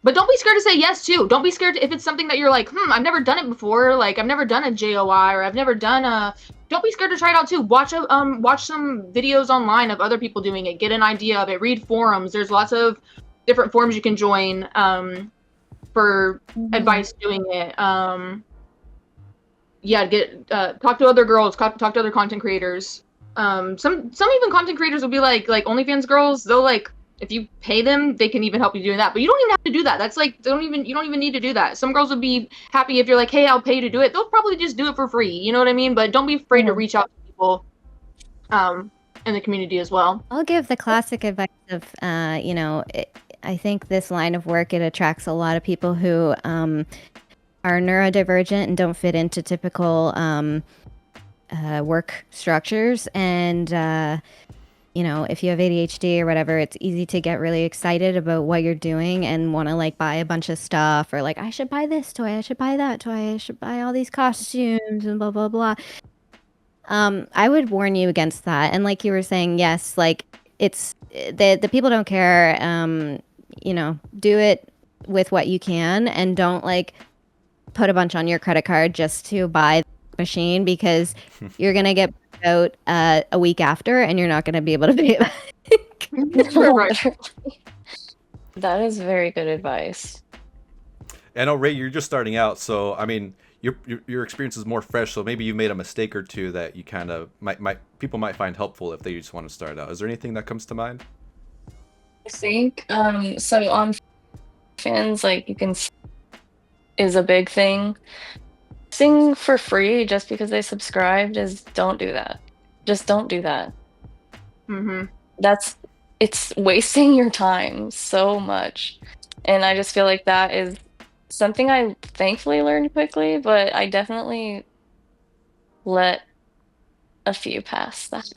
But don't be scared to say yes too. Don't be scared if it's something that you're like, I've never done it before. Like I've never done a JOI, or I've never done a. Don't be scared to try it out too. Watch some videos online of other people doing it. Get an idea of it. Read forums. There's lots of different forums you can join for advice doing it. Talk to other girls. Talk to other content creators. Some even content creators will be like OnlyFans girls. They'll like. If you pay them, they can even help you doing that. But you don't even have to do that. That's like you don't even need to do that. Some girls would be happy if you're like, hey, I'll pay you to do it. They'll probably just do it for free. You know what I mean? But don't be afraid to reach out to people in the community as well.
I'll give the classic advice of, I think this line of work, it attracts a lot of people who are neurodivergent and don't fit into typical work structures. And if you have ADHD or whatever, it's easy to get really excited about what you're doing and want to like buy a bunch of stuff, or like, I should buy this toy, I should buy that toy, I should buy all these costumes and blah, blah, blah. I would warn you against that. And like you were saying, yes, like it's the people don't care. Do it with what you can, and don't like put a bunch on your credit card just to buy the machine, because you're gonna get out a week after, and you're not gonna be able to pay it back.
Right.
That is very good advice.
I know, Ray, you're just starting out, so I mean, your experience is more fresh. So maybe you made a mistake or two that you kind of people might find helpful if they just want to start out. Is there anything that comes to mind?
I think so on fans, like you can is a big thing. Sing for free just because they subscribed is don't do that. Just don't do that.
Mm-hmm.
It's wasting your time so much. And I just feel like that is something I thankfully learned quickly, but I definitely let a few pass that.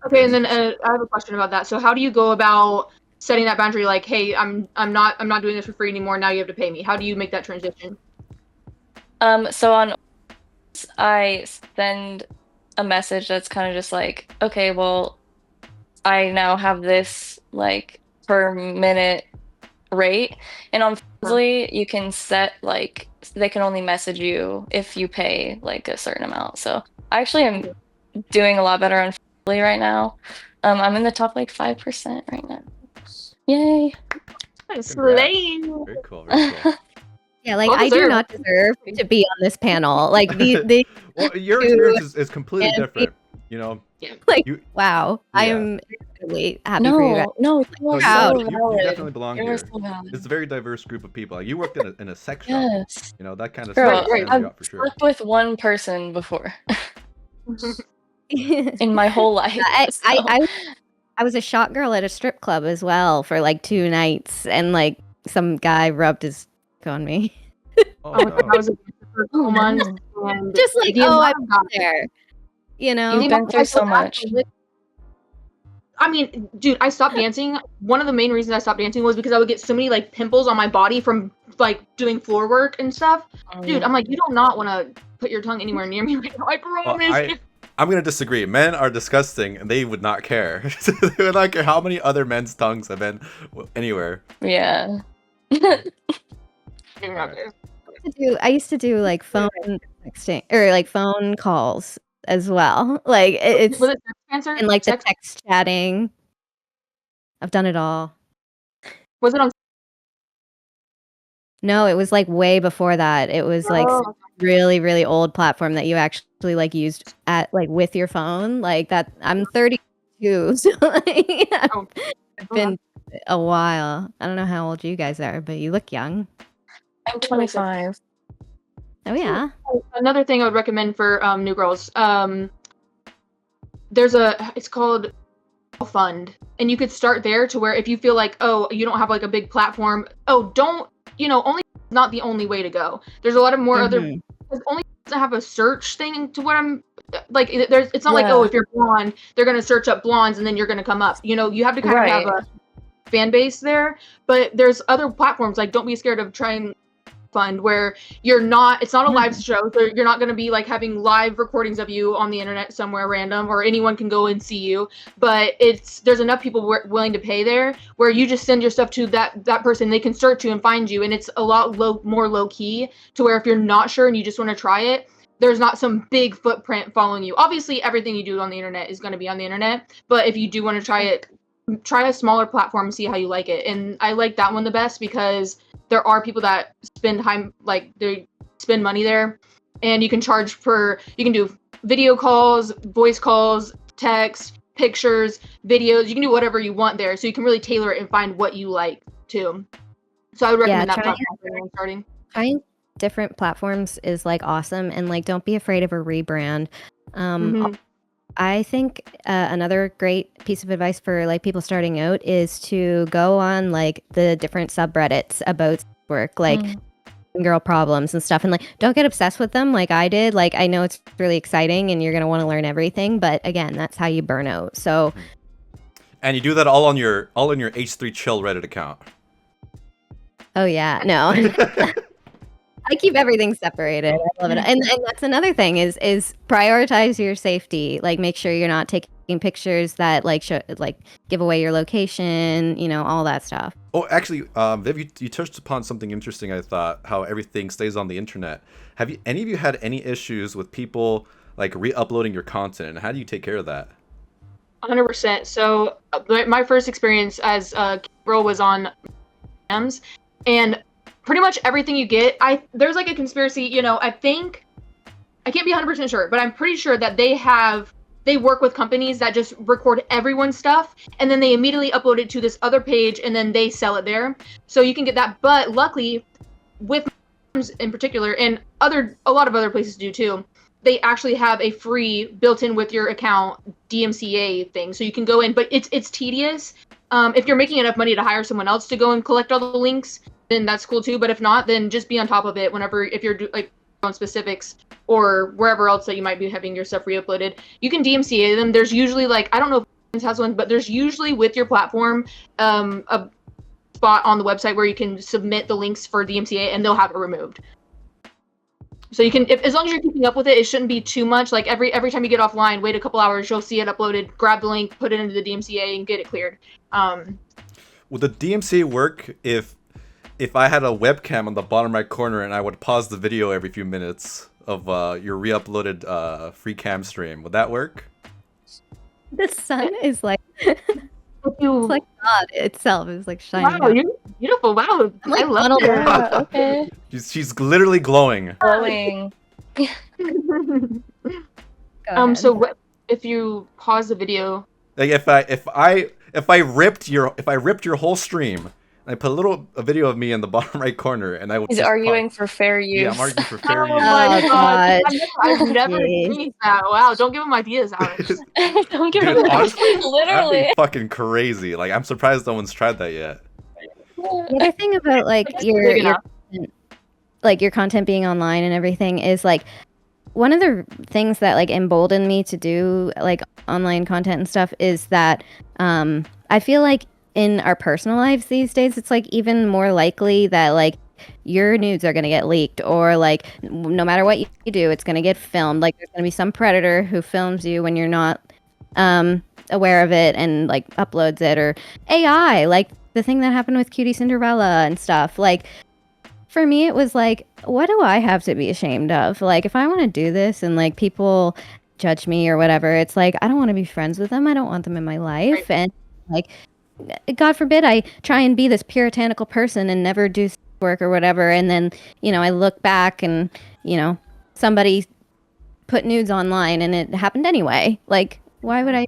Okay, and then I have a question about that. So how do you go about setting that boundary? Like, hey, I'm not doing this for free anymore. Now you have to pay me. How do you make that transition?
So on I send a message that's kind of just like, okay, well, I now have this like per minute rate, and on Fazly you can set like they can only message you if you pay like a certain amount. So I actually am doing a lot better on Fazly right now. I'm in the top like 5% right now. Yay!
Slay.
Very cool. Very cool.
Yeah, like
Well
I do
deserved.
not deserve to be on this panel. Like the
Well, your experience is completely
and
different. You know,
like
you,
wow, I
Yeah.
am incredibly happy for you guys.
No, you
no,
are
proud.
so
you
valid.
definitely belong
You are
here.
so valid.
It's a very diverse group of people. Like, you worked in a sex shop.
Yes.
You know, that kind of
Girl,
stuff
Right,
stands
I've
you out for sure.
worked with one person before in my whole life.
I was a shot girl at a strip club as well for like 2 nights, and like some guy rubbed his dick on me.
Oh,
I
no.
was for a couple months, and
Just like,
the
oh,
amount
I'm
of guys-
there. You know?
You've
the
been
amount of
through
guys
so
that
much.
actually- I mean, dude, I stopped dancing. One of the main reasons I stopped dancing was because I would get so many like pimples on my body from like doing floor work and stuff. Dude, I'm like, you do not want to put your tongue anywhere near me. Like, I
Well,
promise.
I'm gonna disagree. Men are disgusting, and they would not care. They would not care how many other men's tongues have been anywhere.
Yeah.
I used to do like phone texting or like phone calls as well. Like it's
Was it sex cancer?
and like the
Sex-
text chatting. I've done it all.
Was it on?
No, it was like way before that. It was like
Oh,
some really, really old platform that you actually like used at like with your phone. Like that. I'm 32, so like,
Oh.
it's been a while. I don't know how old you guys are, but you look young.
I'm 25.
Oh yeah.
Another thing I would recommend for new girls. It's called Fund, and you could start there to where if you feel like, oh, you don't have like a big platform, only not the only way to go. There's a lot of more other. Because only doesn't have a search thing to what I'm like. It's not like, oh, if you're blonde, they're gonna search up blondes and then you're gonna come up. You know, you have to kind of have a fan base there. But there's other platforms, like don't be scared of trying Fund, where it's not a live show, so you're not going to be like having live recordings of you on the internet somewhere random, or anyone can go and see you, but there's enough people willing to pay there where you just send your stuff to that person, they can search you and find you, and it's a lot more low key to where if you're not sure and you just want to try it, there's not some big footprint following you. Obviously everything you do on the internet is going to be on the internet, but if you do want to try it, try a smaller platform and see how you like it. And I like that one the best because there are people that spend time, like they spend money there, and you can charge you can do video calls, voice calls, text, pictures, videos. You can do whatever you want there, so you can really tailor it and find what you like too. So I would recommend that platform for anyone starting.
Trying different platforms is like awesome, and like don't be afraid of a rebrand. I think another great piece of advice for like people starting out is to go on like the different subreddits about work, like girl problems and stuff, and like don't get obsessed with them like I did. Like I know it's really exciting and you're gonna want to learn everything, but again, that's how you burn out. So,
and you do that all in your H3Chill Reddit account.
Oh yeah, no. I keep everything separated. I love it. And that's another thing is prioritize your safety. Like make sure you're not taking pictures that like show, like give away your location, you know, all that stuff.
Oh, actually, Viv, you touched upon something interesting. I thought how everything stays on the internet. Have any of you had any issues with people like re-uploading your content, and how do you take care of that?
100%. So my first experience as Gabriel was on M's, and pretty much everything you get, there's like a conspiracy, you know, I think, I can't be 100% sure, but I'm pretty sure that they work with companies that just record everyone's stuff, and then they immediately upload it to this other page, and then they sell it there. So you can get that, but luckily, with M's in particular, and a lot of other places do too, they actually have a free built-in with your account DMCA thing, so you can go in, but it's tedious. If you're making enough money to hire someone else to go and collect all the links, then that's cool too. But if not, then just be on top of it if you're like on specifics or wherever else that you might be having your stuff re-uploaded. You can DMCA them. There's usually like, I don't know if it has one, but there's usually with your platform a spot on the website where you can submit the links for DMCA and they'll have it removed. So you can, as long as you're keeping up with it, it shouldn't be too much. Like every time you get offline, wait a couple hours, you'll see it uploaded, grab the link, put it into the DMCA and get it cleared.
Would the DMCA work if I had a webcam on the bottom right corner and I would pause the video every few minutes of your re-uploaded free cam stream? Would that work?
The sun is like, it's
You,
like God itself is like shining.
wow,
out.
you're beautiful. Wow,
I'm like
I love
funneled
that.
around.
Yeah, okay.
She's literally glowing.
Glowing.
Go ahead.
So if you pause the video,
Like if I ripped your whole stream, and I put a video of me in the bottom right corner, and I would
He's
just
arguing for fair use.
Yeah, I'm arguing for fair
oh
use.
my
Oh,
god,
God.
I've never
Jeez.
experienced that. Wow, don't give him ideas, Alex.
Don't give
Dude,
him
honestly, that'd
literally.
be fucking crazy. Like I'm surprised no one's tried that yet.
The other thing about like
Just
your
big enough.
like your content being online and everything is like one of the things that like emboldened me to do like online content and stuff is that I feel like in our personal lives these days it's like even more likely that like your nudes are going to get leaked, or like no matter what you do it's going to get filmed. Like there's going to be some predator who films you when you're not aware of it and like uploads it, or AI, like the thing that happened with Cutie Cinderella and stuff. Like for me it was like, what do I have to be ashamed of? Like if I want to do this and like people judge me or whatever, it's like I don't want to be friends with them. I don't want them in my life. And like God forbid I try and be this puritanical person and never do work or whatever, and then you know I look back and you know somebody put nudes online and it happened anyway. Like why would I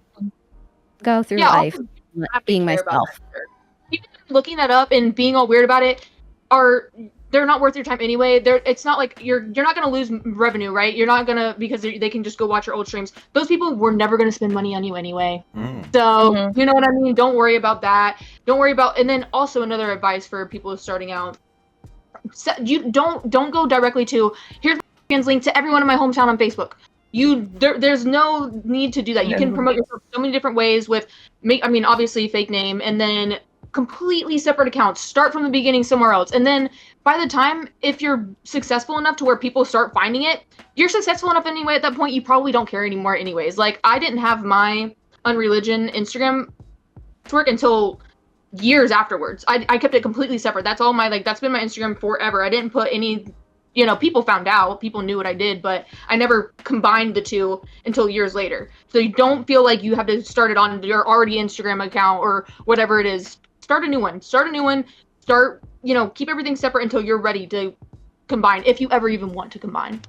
go through life
also,
not
have to
being
care about
myself?
that. Even looking that up and being all weird about it they're not worth your time anyway. It's not like you're not gonna lose revenue, right? You're not gonna, because they can just go watch your old streams. Those people were never gonna spend money on you anyway. So you know what I mean? Don't worry about that. Don't worry about. And then also another advice for people starting out: you don't go directly to here's my link to everyone in my hometown on Facebook. There's no need to do that. You can promote yourself so many different ways with obviously fake name, and then completely separate accounts. Start from the beginning somewhere else, and then by the time, if you're successful enough to where people start finding it, you're successful enough anyway. At that point, you probably don't care anymore anyways. Like I didn't have my Unreligion Instagram work until years afterwards. I kept it completely separate. That's all that's been my Instagram forever. I didn't put any, people found out, people knew what I did, but I never combined the two until years later. So you don't feel like you have to start it on your already Instagram account or whatever it is. Start a new one. Keep everything separate until you're ready to combine, if you ever even want to combine.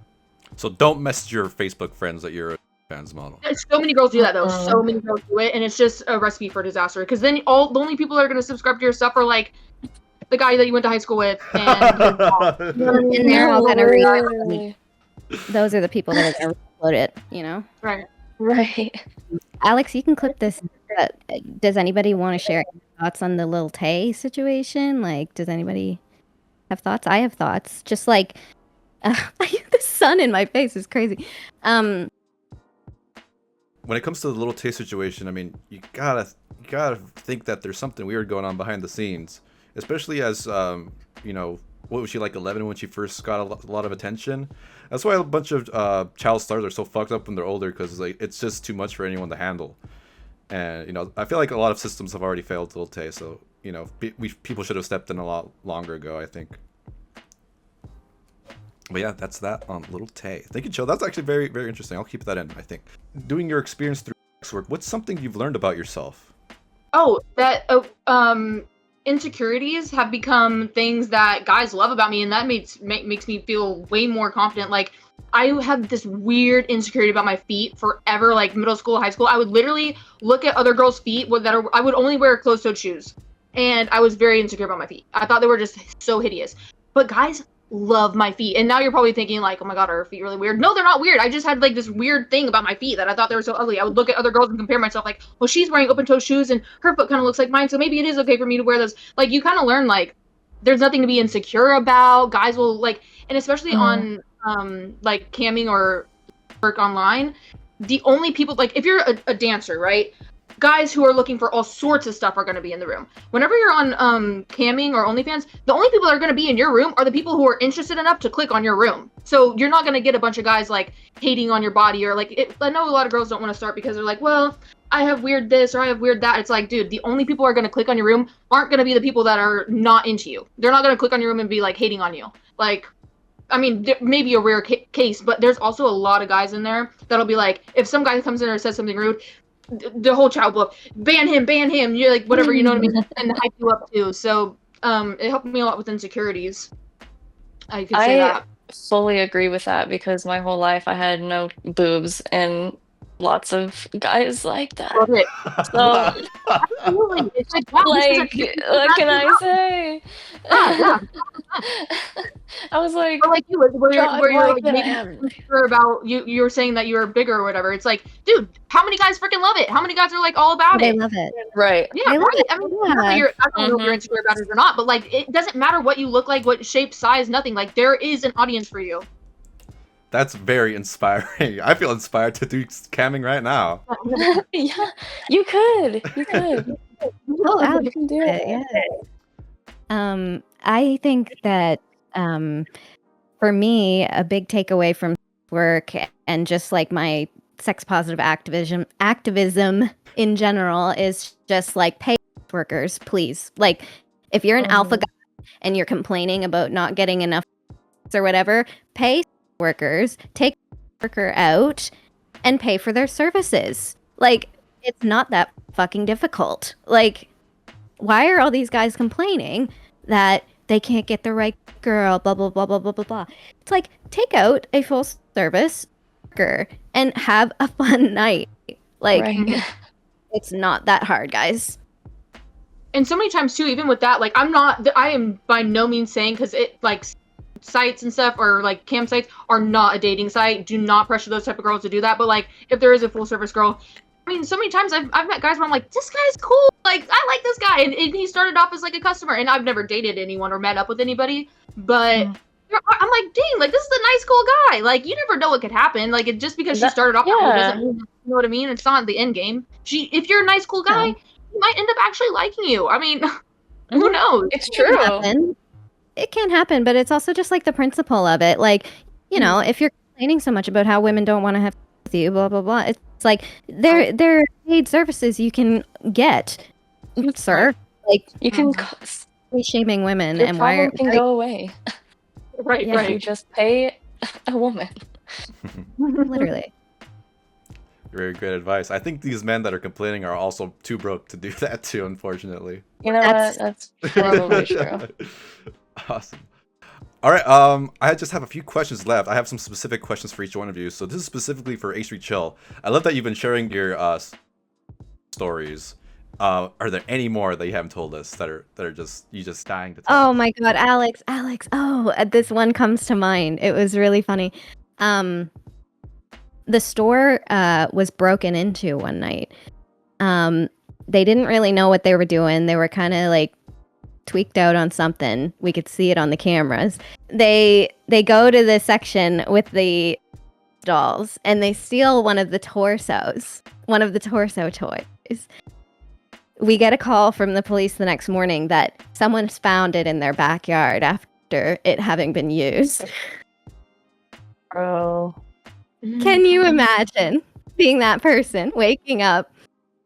So don't message your Facebook friends that you're a fans model.
So many girls do that though. So many girls do it, and it's just a recipe for disaster. Because then the only people that are going to subscribe to your stuff are like the guy that you went to high school with, and
And they're all gonna
Literally.
those are the people that are gonna upload it, you know.
right.
Right.
Alex, you can clip this. Does anybody want to share any thoughts on the Lil Tay situation? Like, does anybody have thoughts? I have thoughts. Just like the sun in my face is crazy.
When it comes to the Lil Tay situation, I mean, you gotta think that there's something weird going on behind the scenes, especially as what was she, like 11 when she first got a lot of attention? That's why a bunch of child stars are so fucked up when they're older, because like it's just too much for anyone to handle. And you know, I feel like a lot of systems have already failed Lil Tay, so you know, people should have stepped in a lot longer ago, I think. But yeah, that's that on Lil Tay. Thank you, Chill. That's actually very, very interesting. I'll keep that in, I think. Doing your experience through sex work, what's something you've learned about yourself?
Oh, that insecurities have become things that guys love about me, and that makes me feel way more confident. Like, I had this weird insecurity about my feet forever, like middle school, high school. I would literally look at other girls' feet I would only wear closed-toed shoes, and I was very insecure about my feet. I thought they were just so hideous. But guys love my feet, and now you're probably thinking like, oh my god, are her feet really weird? No, they're not weird. I just had like this weird thing about my feet that I thought they were so ugly. I would look at other girls and compare myself, like, well, she's wearing open toe shoes and her foot kind of looks like mine, so maybe it is okay for me to wear those. Like, you kind of learn like there's nothing to be insecure about. Guys will like, and especially on like camming or work online, the only people, like if you're a dancer, right? Guys who are looking for all sorts of stuff are going to be in the room. Whenever you're on camming or OnlyFans, the only people that are going to be in your room are the people who are interested enough to click on your room. So you're not going to get a bunch of guys like hating on your body or like I know a lot of girls don't want to start because they're like, well, I have weird this or I have weird that. It's like, dude, the only people who are going to click on your room aren't going to be the people that are not into you. They're not going to click on your room and be like hating on you. Like, I mean, there may be a rare case, but there's also a lot of guys in there that'll be like, if some guy comes in or says something rude, the whole child book, ban him, you're like, whatever, you know what I mean, and hype you up too. So it helped me a lot with insecurities. I could say that.
Fully agree with that, because my whole life I had no boobs and lots of guys like that.
Love it.
So
Absolutely. It's like, wow,
like what can I say?
Yeah.
I was like,
Or like you, where you're like maybe
am.
insecure about you were saying that you were bigger or whatever. It's like, dude, how many guys freaking love it? How many guys are like all about
They
it?
love it.
Right.
Yeah,
They love
right.
it.
I mean,
Yeah.
I don't know if you're insecure about it or not, but like, it doesn't matter what you look like, what shape, size, nothing. Like, there is an audience for you.
That's very inspiring. I feel inspired to do camming right now.
Yeah, you could.
Oh, Alex,
you can do it.
yeah. I think that for me, a big takeaway from work and just like my sex positive activism in general is just like pay workers, please. Like, if you're an alpha guy and you're complaining about not getting enough or whatever, pay workers, take worker out and pay for their services. Like, it's not that fucking difficult. Like, why are all these guys complaining that they can't get the right girl, blah, blah, blah, blah, blah, blah, blah. It's like, take out a full service worker and have a fun night. Like,
Right.
Mm-hmm.
It's not that hard, guys.
And so many times too, even with that, like, I am by no means saying, because it, like, sites and stuff or like campsites are not a dating site. Do not pressure those type of girls to do that. But like, if there is a full service girl, I mean, so many times I've met guys where I'm like, this guy's cool. Like, I like this guy, and he started off as like a customer, and I've never dated anyone or met up with anybody, but I'm like, dang, like, this is a nice, cool guy. Like, you never know what could happen. Like, just because she started off, that way doesn't mean, you know what I mean? It's not the end game. If you're a nice, cool guy, he might end up actually liking you. I mean, who knows?
It's true.
It can happen, but it's also just like the principle of it. Like, you know, if you're complaining so much about how women don't want to have sex with you, blah blah blah. It's like there are paid services you can get, sir. Like,
You can
shaming women
your
and
problem can go away.
Right,
Yeah.
You just pay a woman.
literally.
Very good advice. I think these men that are complaining are also too broke to do that too, unfortunately.
You know what? That's probably true.
Awesome. All right, I just have a few questions left. I have some specific questions for each one of you. So this is specifically for H3Chill. I love that you've been sharing your stories. Are there any more that you haven't told us that are just dying to tell?
Oh my god, Alex. Oh, this one comes to mind. It was really funny. The store was broken into one night. They didn't really know what they were doing. They were kind of like tweaked out on something. We could see it on the cameras. They go to the section with the dolls and they steal one of the torso toys. We get a call from the police the next morning that someone's found it in their backyard after after it having been used.
Bro.
Can you imagine being that person, waking up,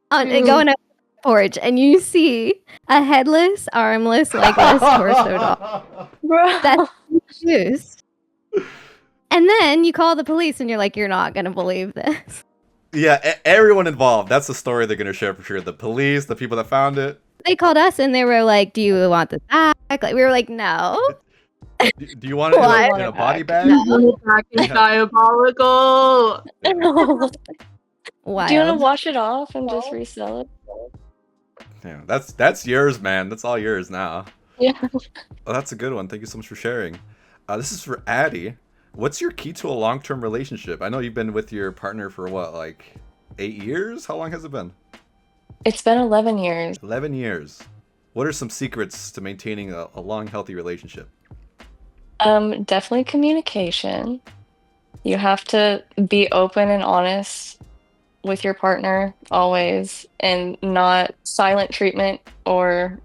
going up the porch, and you see a headless, armless, legless torso doll
Bro.
that's used? And then you call the police and you're like, you're not going to believe this.
Yeah, everyone involved. That's the story they're gonna share for sure. The police, the people that found it.
They called us and they were like, do you want this back? Like, we were like, no.
Do you want it
Why?
in a body bag?
Back is diabolical.
Wild.
Do you want to wash it off and just resell it?
Yeah, that's yours, man. That's all yours now.
Yeah.
Oh, that's a good one. Thank you so much for sharing. This is for Addie. What's your key to a long-term relationship? I know you've been with your partner for what, like 8 years? How long has it been?
It's been 11 years.
11 years. What are some secrets to maintaining a long, healthy relationship?
Definitely communication. You have to be open and honest with your partner always, and not silent treatment or,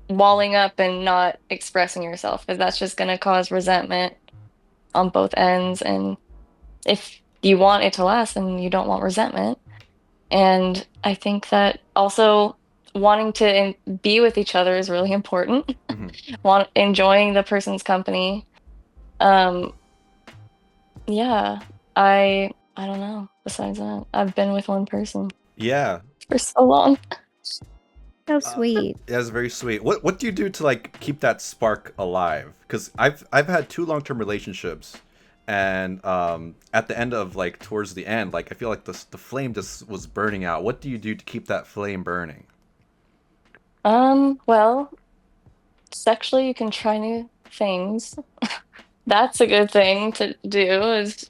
walling up and not expressing yourself, because that's just going to cause resentment on both ends. And if you want it to last, then you don't want resentment. And I think that also wanting to be with each other is really important. Enjoying the person's company. Yeah, I don't know. Besides that, I've been with one person.
Yeah.
For so long.
So sweet.
That's very sweet. What do you do to like keep that spark alive? Because I've had 2 long-term relationships, and at the end of like towards the end, like I feel like the flame just was burning out. What do you do to keep that flame burning?
Well, sexually you can try new things. That's a good thing to do, is,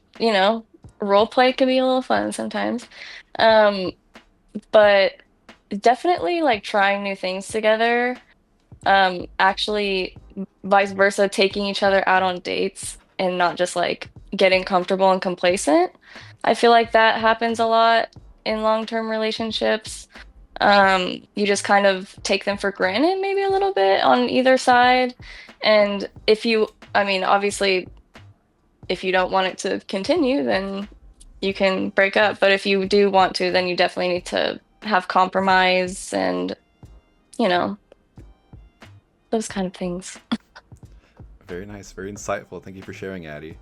role play can be a little fun sometimes. But definitely like trying new things together. Actually, vice versa, taking each other out on dates and not just like getting comfortable and complacent. I feel like that happens a lot in long-term relationships. You just kind of take them for granted maybe a little bit on either side. And obviously, if you don't want it to continue, then you can break up. But if you do want to, then you definitely need to have compromise and, those kind of things.
Very nice, very insightful. Thank you for sharing, Addie.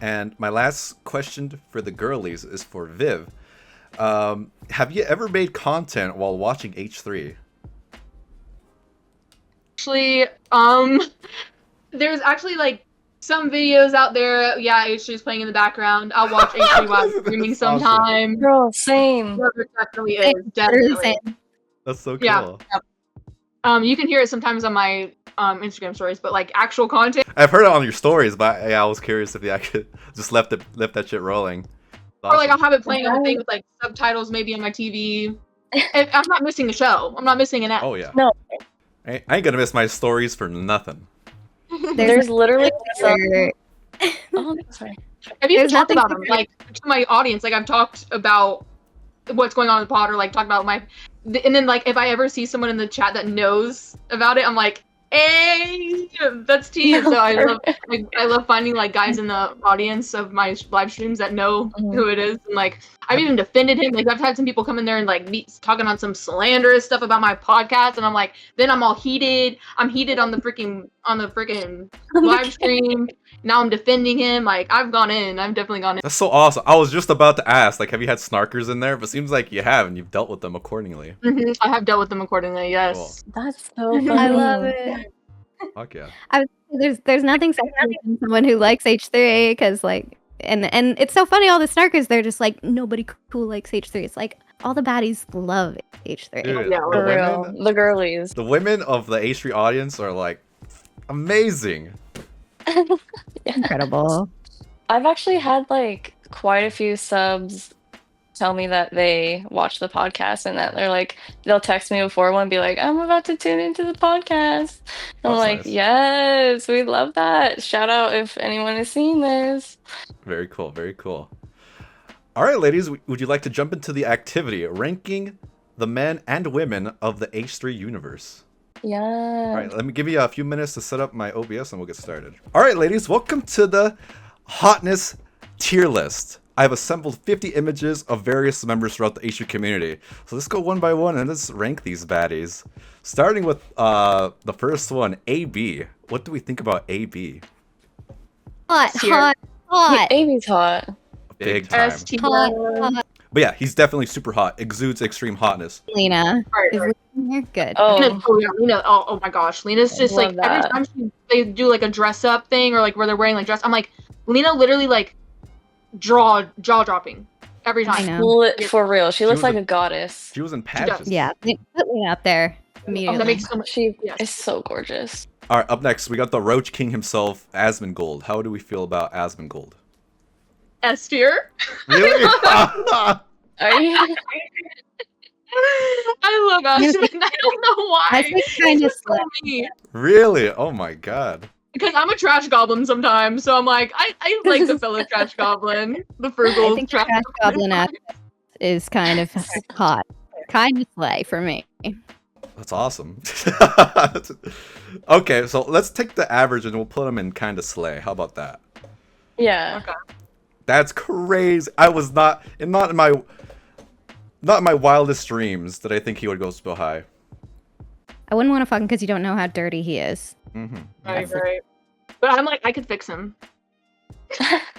And my last question for the girlies is for Viv. Have you ever made content while watching H3?
Actually, there's actually like some videos out there. Yeah, H3's playing in the background. I'll watch H3Y streaming sometime.
Girl, same.
There definitely is. Definitely.
That's so cool.
Yeah. You can hear it sometimes on my Instagram stories, but like actual content.
I've heard it on your stories, but I was curious if I could just left that shit rolling.
Or like I'll have it playing on a thing with like subtitles maybe on my TV. I'm not missing a show. I'm not missing an app.
Oh yeah.
No.
I ain't gonna miss my stories for nothing.
There's literally
Sorry.
Oh, sorry.
I've even
There's
talked
nothing
about them, like to my audience. Like I've talked about what's going on in the pod, or like talk about and then like if I ever see someone in the chat that knows about it, I'm like, hey, that's tea. So I love finding like guys in the audience of my live streams that know who it is, and like I've even defended him. Like I've had some people come in there and like be talking on some slanderous stuff about my podcast, and I'm like, then I'm all heated. I'm heated on the freaking live stream. Now I'm defending him. Like I've definitely gone in.
That's so awesome. I was just about to ask, like, have you had snarkers in there? But it seems like you have, and you've dealt with them accordingly.
I have dealt with them accordingly. Yes.
Cool.
That's so funny.
I love it.
Fuck yeah.
There's nothing sexy than someone who likes H3, because like, and it's so funny, all the snarkers, they're just like, nobody cool likes H3. It's like all the baddies love H3.
Dude,
Yeah,
For real. The girlies.
the women of the H3 audience are like amazing.
Incredible.
I've actually had like quite a few subs tell me that they watch the podcast, and that they'll text me before one, be like, I'm about to tune into the podcast. I'm
That's
like,
nice.
yes, we love that. Shout out if anyone has seen this.
Very cool, very cool. All right, ladies, would you like to jump into the activity ranking the men and women of the H3 universe?
Yeah.
All right, let me give you a few minutes to set up my OBS and we'll get started. All right, ladies, welcome to the Hottness tier list. I have assembled 50 images of various members throughout the H3 community. So let's go one by one and let's rank these baddies. Starting with the first one, AB. What do we think about AB?
Hot,
Tier.
hot, hot.
Amy's hot.
Big time.
ST.
Hot, hot.
But yeah, he's definitely super hot. Exudes extreme hotness.
Lena.
Right,
Is
right.
Lena here? Good.
Oh,
Lena, oh my gosh. Lena's just
Love
like, every
that.
time they do like a dress up thing or like where they're wearing like dress, I'm like, Lena literally like jaw dropping every
I
time.
know.
for real. She looks
was
like
a-
a goddess.
She was in
does.
pageants.
Yeah, put Lena up there
Oh,
immediately.
that makes so much.
She
Yes.
is so gorgeous.
All right, up next, we got the Roach King himself, Asmongold. How do we feel about Asmongold?
S tier.
Really?
Are you?
I love Ashman. I don't know why.
I think kind of
It's so me.
Really? Oh my god.
Because I'm a trash goblin sometimes, so I'm like, I like the fellow trash goblin, the frugal
I think the
trash
trash goblin aspect is kind of hot. Kind of slay for me.
That's awesome. Okay, so let's take the average and we'll put him in kind of slay. How about that?
Yeah.
Okay.
That's crazy. I was not in my wildest dreams that I think he would go so high.
I wouldn't want to fuck him because you don't know how dirty he is.
Mm-hmm.
Right,
That's-
right. But I'm like, I could fix him.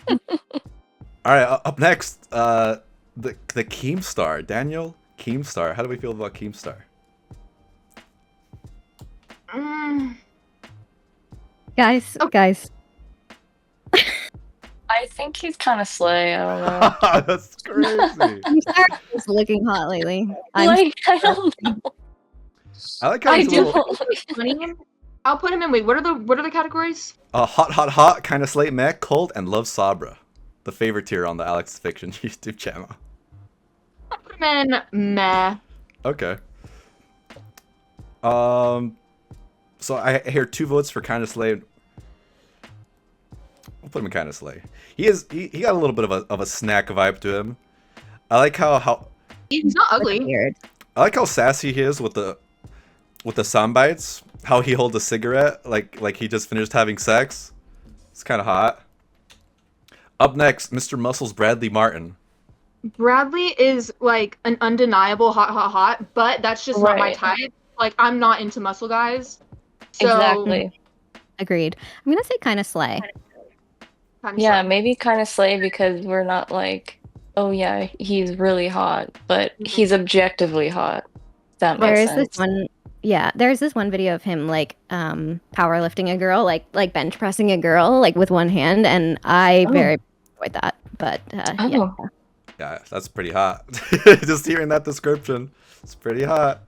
All right, up next, the Keemstar, Daniel Keemstar. How do we feel about Keemstar?
Guys,
Oh.
guys.
I think he's kind of slay. I don't know.
That's crazy.
I'm sorry he's looking hot lately. I'm
Like, I don't know.
I like how
I
he's a
do.
little
Funny. I'll put him in. Wait, what are the categories?
hot, kind of slate mech, cold, and love Sabra. The favorite tier on the Alex Fiction YouTube channel.
I'll put him in meh.
Okay. So I hear 2 votes for kind of slay. We'll put him in kind of slay. He got a little bit of a snack vibe to him. I like how
He's not ugly.
weird.
I like how sassy he is with the sound bites. How he holds a cigarette like he just finished having sex. It's kind of hot. Up next, Mr. Muscles Bradley Martin.
Bradley is like an undeniable hot, but that's just not my
Right.
type. Like, I'm not into muscle guys. So,
Exactly.
Agreed. I'm gonna say kind of slay.
kinda
Yeah,
sad.
maybe kind of slay because we're not like, oh yeah, he's really hot, but he's objectively hot. That
There
makes
is
sense.
this one. Yeah, there's this one video of him like powerlifting a girl, like bench pressing a girl, like with one hand, and I
Oh.
very enjoyed that. But yeah.
Oh,
Yeah, that's pretty hot. Just hearing that description, it's pretty hot.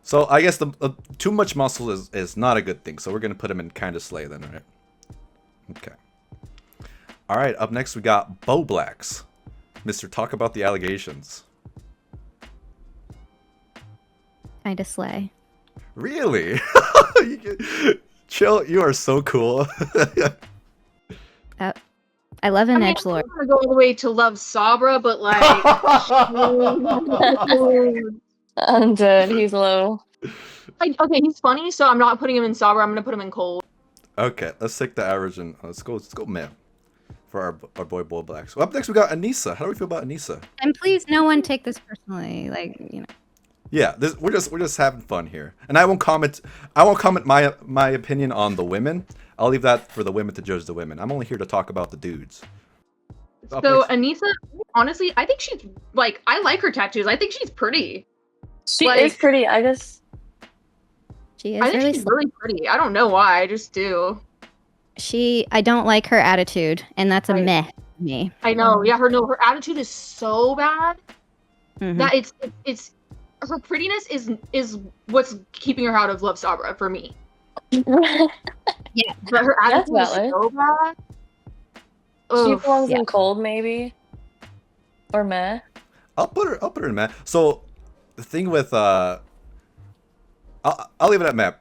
So I guess the too much muscle is not a good thing. So we're gonna put him in kind of slay then, right? Okay. All right. Up next we got Bo Blacks. Mr. Talk about the allegations.
Kind of slay.
Really? Chill. You are so cool.
I love an
I mean,
edge lord.
I'm gonna go all the way to love Sabra, but like,
undead, he's low.
okay, he's funny, so I'm not putting him in Sabra. I'm gonna put him in cold.
Okay, let's take the average and let's go meh for our boy Bo Blacks. Well, up next we got Anissa. How do we feel about Anissa?
And please, no one take this personally. Like, you know.
Yeah, we're just having fun here, and I won't comment my opinion on the women. I'll leave that for the women to judge the women. I'm only here to talk about the dudes. Up
So
next-
Anissa, honestly, I think she's like, I like her tattoos. I think she's pretty.
She
Like-
is pretty. I just
She is
I think
really
she's really pretty. I don't know why. I just do.
I don't like her attitude, and that's a
Right.
meh to me.
I know. Yeah, her attitude is so bad
Mhm.
that it's her prettiness is what's keeping her out of Love Sabra for me. But her
That's
attitude is
valid.
so bad.
she
Ugh.
belongs
Yeah.
in cold, maybe, or meh.
I'll put her in meh. So the thing with I'll leave it at meh,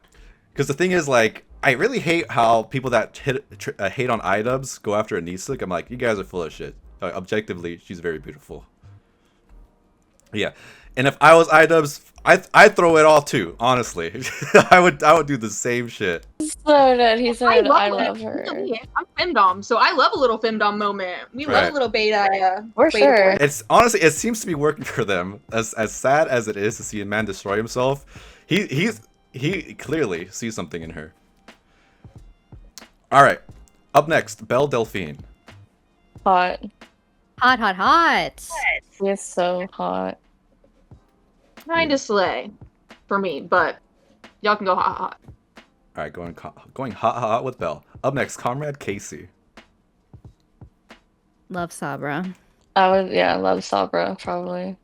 because the thing is, like, I really hate how people that hate on Idubbbz go after Anissa. I'm like, you guys are full of shit. Objectively, she's very beautiful. Yeah, And if I was Idubbbz, I'd throw it all too. Honestly, I would do the same shit.
So good. He said, I love
it.
her.
I'm femdom, so I love a little femdom moment. We love
Right.
a little beta.
For
beta
sure.
boy.
It's honestly, it seems to be working for them. As sad as it is to see a man destroy himself, he clearly sees something in her. All right, up next, Belle Delphine.
Hot.
Hot, hot, hot.
He is so hot.
Kinda slay for me, but y'all can go hot, hot.
All right, going hot with Belle. Up next, Comrade Casey.
Love Sabra.
I love Sabra, probably.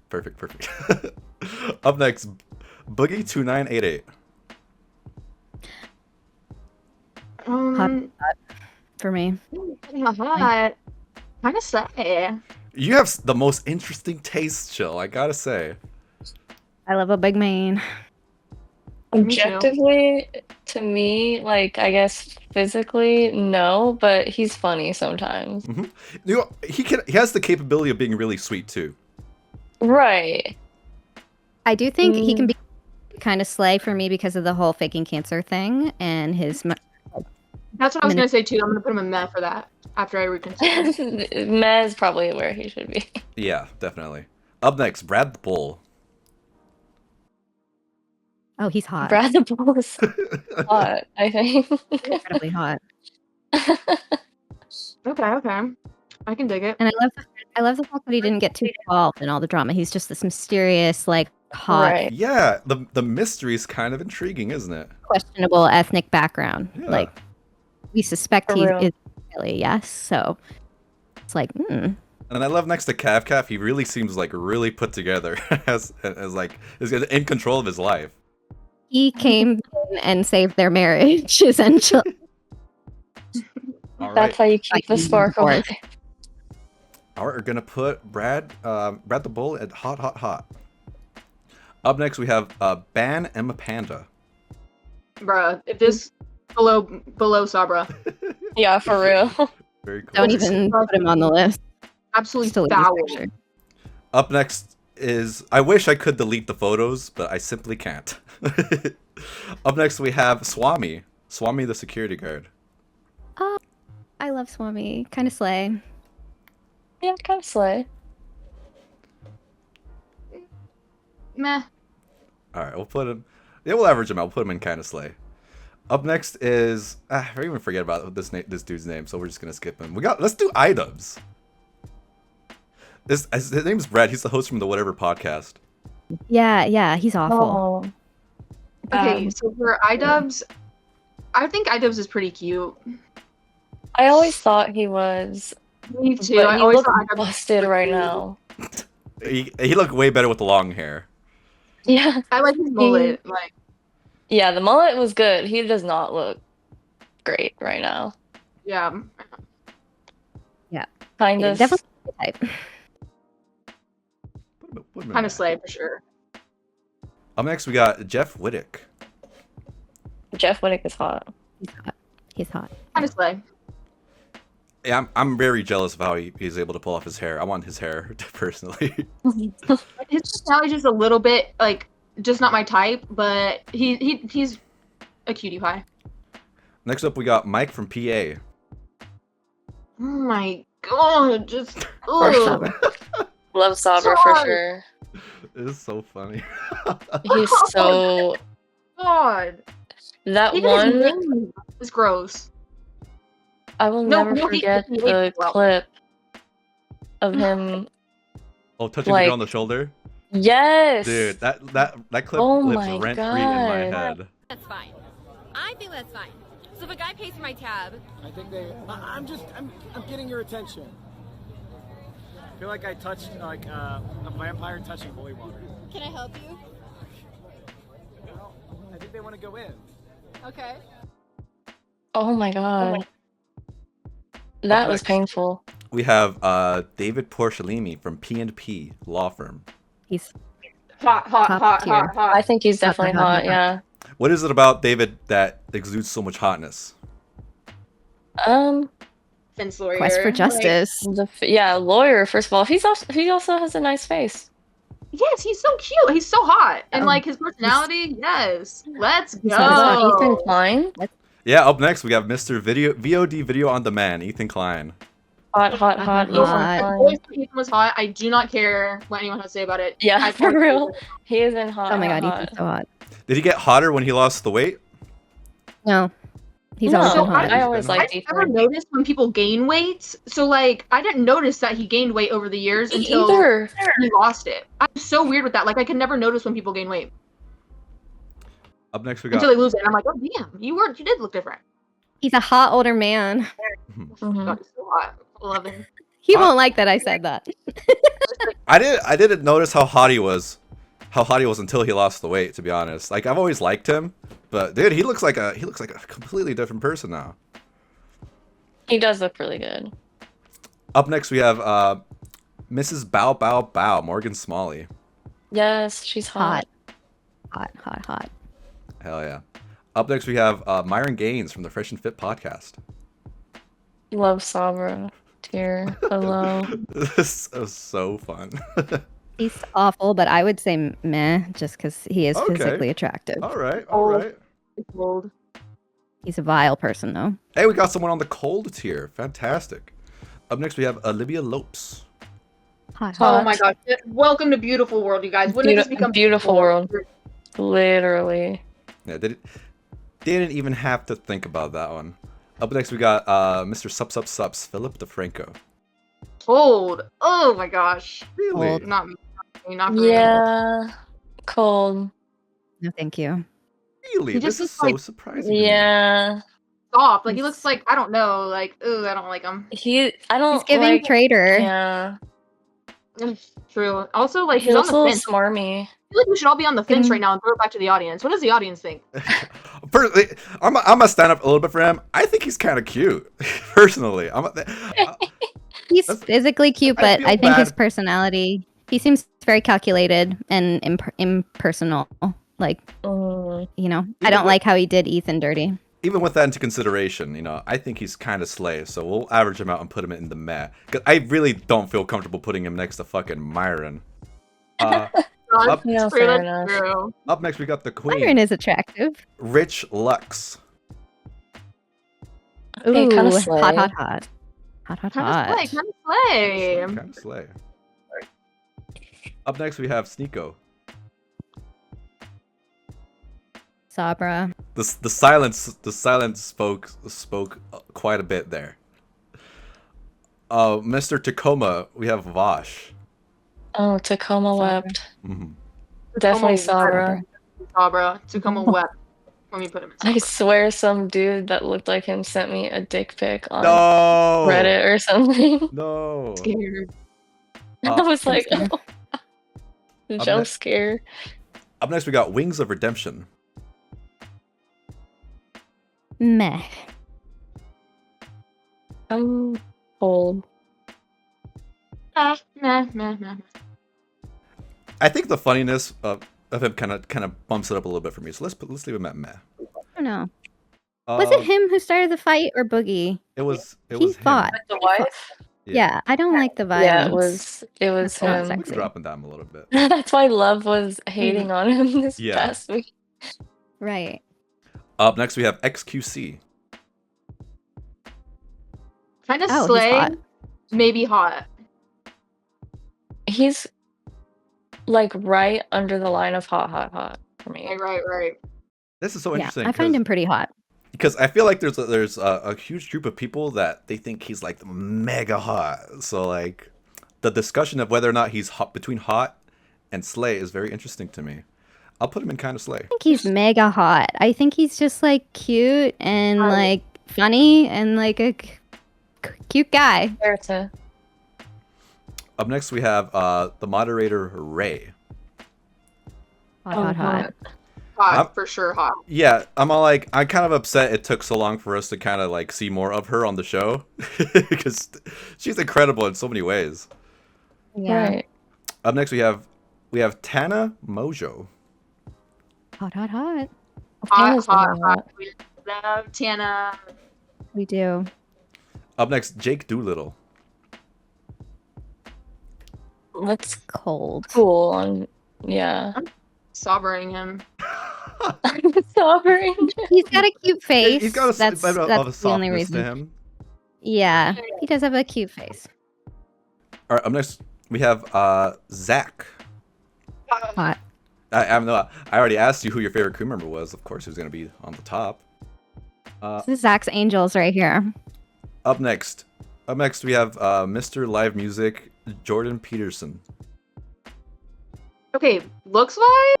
Perfect. Up next, Boogie 2988.
Hot for me.
Hot. Kinda slay.
You have the most interesting taste, Chill. I gotta say.
I love a big man.
Me too.
Objectively, to me, like, I guess physically, no, but he's funny sometimes.
You know, he has the capability of being really sweet too.
Right.
I do think he can be kind of slay for me because of the whole faking cancer thing and his.
That's what I was gonna say too. I'm gonna put him in meh for that after I reconsider.
Meh is probably where he should be.
Yeah, definitely. Up next, Brad the Bull.
Oh, he's hot.
Brad the Bull is hot, I think.
Incredibly hot.
Okay. I can dig it.
And I love the fact that he didn't get too involved in all the drama. He's just this mysterious, like, hot,
Right.
Yeah, the mystery is kind of intriguing, isn't it?
questionable ethnic background.
Yeah.
Like, we suspect
For
he
real.
is really, yes. So it's like,
And I love next to Calf, he really seems like really put together as like is in control of his life.
he came in and saved their marriage, essentially.
All
That's
right,
how you keep the spark alive.
all right, we're gonna put Brad the Bull at hot. Up next, we have Ban Emma Panda.
Bruh, if this below Sabra.
Yeah, for real.
Very cool.
Don't even put him on the list.
Absolutely
Still in
foul.
this picture.
Up next is, I wish I could delete the photos, but I simply can't. Up next, we have Swami the security guard.
Oh, I love Swami. Kind of slay.
Yeah, kind of slay.
Meh.
All right, we'll put him. Yeah, we'll average him out. We'll put him in kind of slay. Up next is I even forget about this dude's name, so we're just gonna skip him. Let's do Idubbbz. His name's Brad. He's the host from the Whatever podcast.
Yeah, he's awful.
Oh.
Okay, so for Idubbbz, I think Idubbbz is pretty cute.
I always thought he was.
Me too.
But
I
he
always
looks
thought Idubbbz was
busted right
cute.
now.
He looked way better with the long hair.
Yeah.
I like his mullet. Like,
Yeah, the mullet was good. He does not look great right now.
yeah.
Kind of.
Definitely the type.
Put him in
Kind
there.
of slay for sure.
Up next, we got Jeff Wittick.
Jeff Wittick is hot.
He's hot.
Kind of slay.
Yeah, I'm very jealous of how he's able to pull off his hair. I want his hair personally.
His personality is just a little bit like just not my type, but he's a cutie pie.
Next up, we got Mike from PA.
Oh my god, just
Or
ugh.
Sabra.
Love Sabra for
Sorry.
sure.
It is so funny.
He's so.
God.
That
Even his
one,
name is gross.
I will
No,
never
no, he-
forget
he
the
hates well.
clip of him.
Oh, touching
Like-
me on the shoulder,
Yes!
dude. That clip
Oh
lives
my
rent free in my
God.
head.
That's fine. I think that's fine. So if a guy pays for my tab,
I think I'm getting your attention. I feel like I touched like a vampire touching holy water.
can I help you?
Well, I think they want to go in.
Okay.
Oh my god. That was
next.
painful.
We have David Porcellini from P&P Law Firm.
He's
Hot.
tier.
I think he's
Hot,
definitely
hot,
hot,
hot.
yeah.
What is it about David that exudes so much hotness?
Fence lawyer.
Quest for justice.
Yeah, lawyer, first of all. He also has a nice face.
Yes, he's so cute. He's so hot, and
Oh,
like his personality. Yes, let's
He's
go.
not
Is that Ethan Klein?
Yeah, up next we have Mr. VOD Video on Demand, Ethan Klein.
Hot,
Hot,
Ethan
hot.
The
Klein.
voice for Ethan was hot. I do not care what anyone has to say about it.
Yeah,
I
for real. He is in hot.
Oh my god,
hot.
Ethan's so hot.
Did he get hotter when he lost the weight?
No, he's
No,
always been
So
hot.
I always
I
liked
I never
Ethan.
noticed when people gain weight. So like, I didn't notice that he gained weight over the years
Me
until
either.
he lost it. I'm so weird with that. Like, I can never notice when people gain weight
Up next we
until
got
they lose it. And I'm like, oh damn, you did look different.
He's a hot older man.
Mhm.
God, he's so hot. I love him.
He
Hot-
won't like that I said that.
I didn't notice how hot he was. How hot he was until he lost the weight, to be honest. Like I've always liked him, but dude, he looks like a completely different person now.
He does look really good.
Up next we have Mrs. Bow Bow Bow, Morgan Smalley.
Yes, she's hot.
Hot.
Hell yeah. Up next we have Myron Gaines from the Fresh and Fit podcast.
Love Sabra. Dear. Hello.
This was so fun.
He's awful, but I would say meh, just because he is
Okay.
physically attractive.
all right.
It's cold.
He's a vile person, though.
Hey, we got someone on the cold tier. Fantastic. Up next we have Olivia Lopes.
Hot.
Oh my god. Welcome to Beautiful World, you guys. When did this become
Beautiful World. Literally.
Yeah, didn't even have to think about that one. Up next we got Mr. Sups, Philip DeFranco.
Cold. Oh my gosh.
Really?
Cold.
Not me. Not for me.
Yeah. Cold.
No, thank you.
Really?
He
This
just
is
looks
so
like-
surprising. to me.
Yeah.
Soft. Like, he looks like, I don't know, like, ooh, I don't like him.
I don't
He's giving
like,
traitor.
Yeah.
True. Also, like,
He
he's on
looks a
the
little
fence.
smarmy.
I feel like we should all be on the fence
Mm.
right now and throw it back to the audience. What does the audience think?
Personally, I'm gonna stand up a little bit for him. I think he's kind of cute. Personally,
He's
That's-
physically cute,
I
but
feel
I think his
bad.
personality, he seems very calculated and impersonal. Like, you know, I don't like how he did Ethan dirty.
even with that into consideration, you know, I think he's kind of slay. So we'll average him out and put him in the meh. Cause I really don't feel comfortable putting him next to fucking Myron. Up,
No,
True,
fair
that's
enough.
true.
up next we got the queen,
Myron is attractive.
Rich Lux.
Okay, kinda
Ooh,
slay.
hot.
Kind of
Hot.
slay, kind of slay.
Kind of slay. Up next we have Sneeko.
Sabra.
The silence spoke quite a bit there. Mr. Tacoma, we have Vosh.
Oh, Tacoma wept.
Mhm.
Definitely
Sabra.
Sabra.
Sabra. Tacoma wept. Let me put him in.
I swear some dude that looked like him sent me a dick pic on
No.
Reddit or something.
No.
Scared.
I was like,
scared.
oh.
Up
Jump
next-
scare.
Up next we got Wings of Redemption.
Meh.
I'm cold.
Nah.
I think the funniness of him kind of bumps it up a little bit for me. So let's leave him at meh.
I don't know. Was it him who started the fight or Boogie?
It was
He
him.
fought.
The wife?
Yeah, I don't like the violence.
Yeah, it was
That's not
him.
sexy.
We're dropping down a little bit.
That's why Love was hating on him this
Yeah.
past week.
Right.
Up next we have XQC.
Kind of
Oh, he's
slay.
hot.
Maybe hot.
He's like right under the line of hot for me.
Right.
This is so
Yeah,
interesting.
I find him pretty hot.
because I feel like there's a huge group of people that they think he's like mega hot. So like the discussion of whether or not he's hot between hot and slay is very interesting to me. I'll put him in kind of slay.
I think he's mega hot. I think he's just like cute and
Right.
like funny and like a cute guy.
Fair to.
Up next we have the moderator Ray.
Hot.
Hot
I'm-
for sure. Hot.
Yeah, I'm kind of upset it took so long for us to kind of like see more of her on the show because she's incredible in so many ways.
Yeah.
Right.
Up next we have Tana Mojo.
Hot.
Hot.
Tana's
Hot.
really
Hot. We love Tana.
We do.
Up next Jake Doolittle.
That's
Cold.
cool. And yeah.
Sobbering him.
Sovereign.
He's got a cute face.
He's got a
that's
bit of a
the only
softness to
reason.
him.
Yeah, he does have a cute face.
All right, up next we have Zach.
Hot.
I already asked you who your favorite crew member was. Of course, who's going to be on the top.
This is Zach's Angels right here.
Up next we have Mr. Live Music, Jordan Peterson.
Okay, looks wise.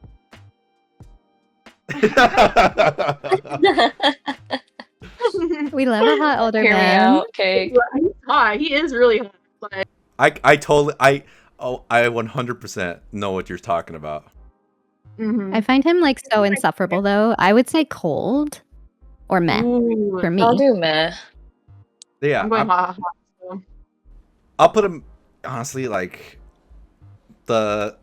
We love a hot older
Hear me
man.
out. Okay.
He's hot. He is really hot. But
I 100% know what you're talking about.
mhm.
I find him like so insufferable though. I would say cold or meh
Ooh,
for me.
I'll do meh.
Yeah,
I'm going hot. So.
I'll put him honestly like the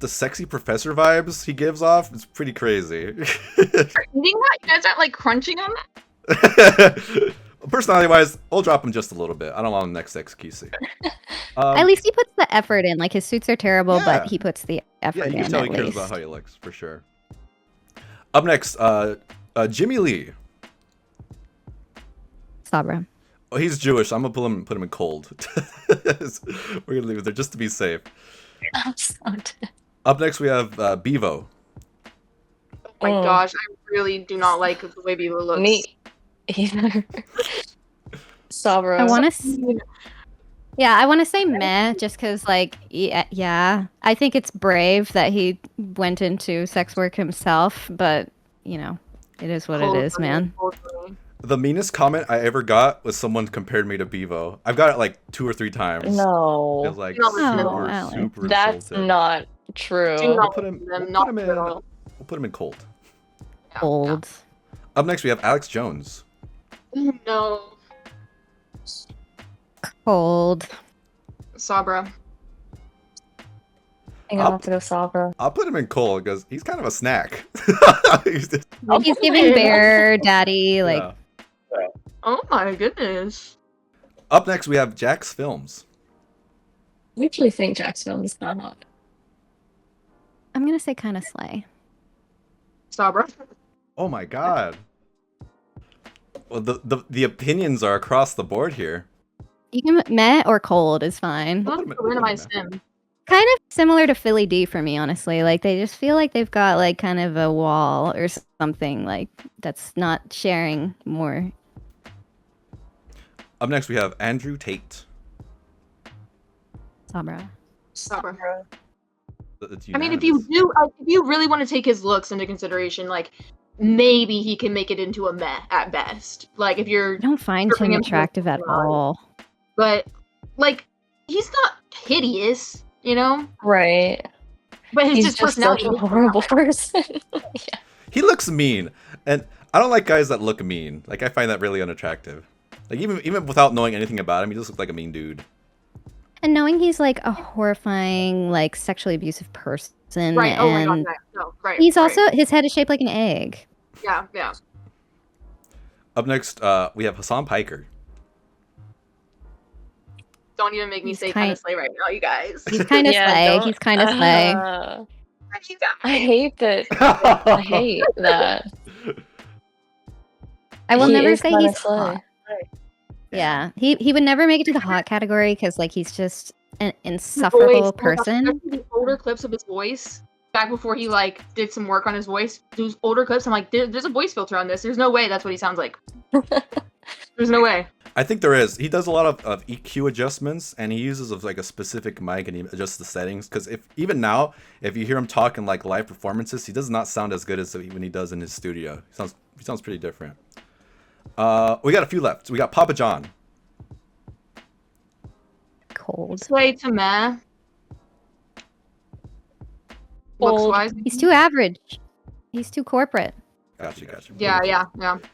sexy professor vibes he gives off is pretty crazy.
Eating that? You guys aren't like crunching on that?
Personality wise, I'll drop him just a little bit. I don't want him next to XQC.
At least he puts the effort in. Like his suits are terrible,
Yeah.
but he puts the effort
yeah, you
in
can tell
at
he cares
least.
about how he looks for sure. Up next, Jimmy Lee.
Sabra.
Oh, he's Jewish. I'm gonna put him in cold. We're gonna leave it there just to be safe.
I'm so dead.
Up next, we have Bevo.
Oh my
Mm.
gosh, I really do not like the way Bevo looks.
Me either. Sabra.
I want to. Yeah, I want to say meh, just because, like, yeah, I think it's brave that he went into sex work himself, but you know, it is what it is, man.
Totally.
The meanest comment I ever got was someone compared me to Bevo. I've got it like 2 or 3 times. It
No.
was like
No,
super,
Alex.
super
That's
insulted.
not true.
Do not
put him-
listen to them,
we'll
not
put him
at
in.
all.
We'll put him in cold.
Yeah,
Old.
Up next, we have Alex Jones.
yeah. No.
Cold.
Sabra.
I'm gonna have to go Sabra.
I'll put him in cold because he's kind of a snack. He's just-
He's giving bear daddy, like,
yeah.
Oh my goodness.
Up next, we have Jax Films.
I actually think Jacksonville is not hot.
I'm gonna say kind of slay.
Sabra.
Oh my god. Well, the opinions are across the board here.
You can meh or cold is fine.
Let's
him in-
randomize him.
Kind of similar to Philly D for me, honestly. Like they just feel like they've got like kind of a wall or something like that's not sharing more.
Up next, we have Andrew Tate.
Sabra.
Sabra.
It's
I mean, if
unanimous.
you really want to take his looks into consideration, like maybe he can make it into a meh at best. Like if you're,
I don't find
Stripping
him
him from
attractive at
the
all.
but like he's not hideous, you know.
Right.
But his
He's
just
just such
personality.
a horrible person.
He looks mean, and I don't like guys that look mean. Like I find that really unattractive. Like even without knowing anything about him, he just looks like a mean dude.
And knowing he's like a horrifying, like sexually abusive person,
Right. Oh my god.
and
Right. No. Right.
he's
right.
also his head is shaped like an egg.
Yeah. Yeah.
Up next, we have Hasan Piker.
Don't even make me
He's
say
kind-
kind of slay right now, you guys.
He's kind of slay.
don't-
He's kind of slay.
You guys.
I hate that. I hate that.
I will
He
never
is
say
kinda
he's
slay.
hot. Yeah, he would never make it to the hot category because like he's just an insufferable person.
Especially the older clips of his voice back before he like did some work on his voice. Those older clips, I'm like, there's a voice filter on this. There's no way that's what he sounds like. There's no way.
I think there is. He does a lot of EQ adjustments, and he uses like a specific mic, and he adjusts the settings. Because even now, if you hear him talk in like live performances, he does not sound as good as when he does in his studio. He sounds pretty different. We got a few left. We got Papa John.
Cold.
Slay to meh. Looks
Old.
wise.
He's too average. He's too corporate.
Gotcha.
Yeah.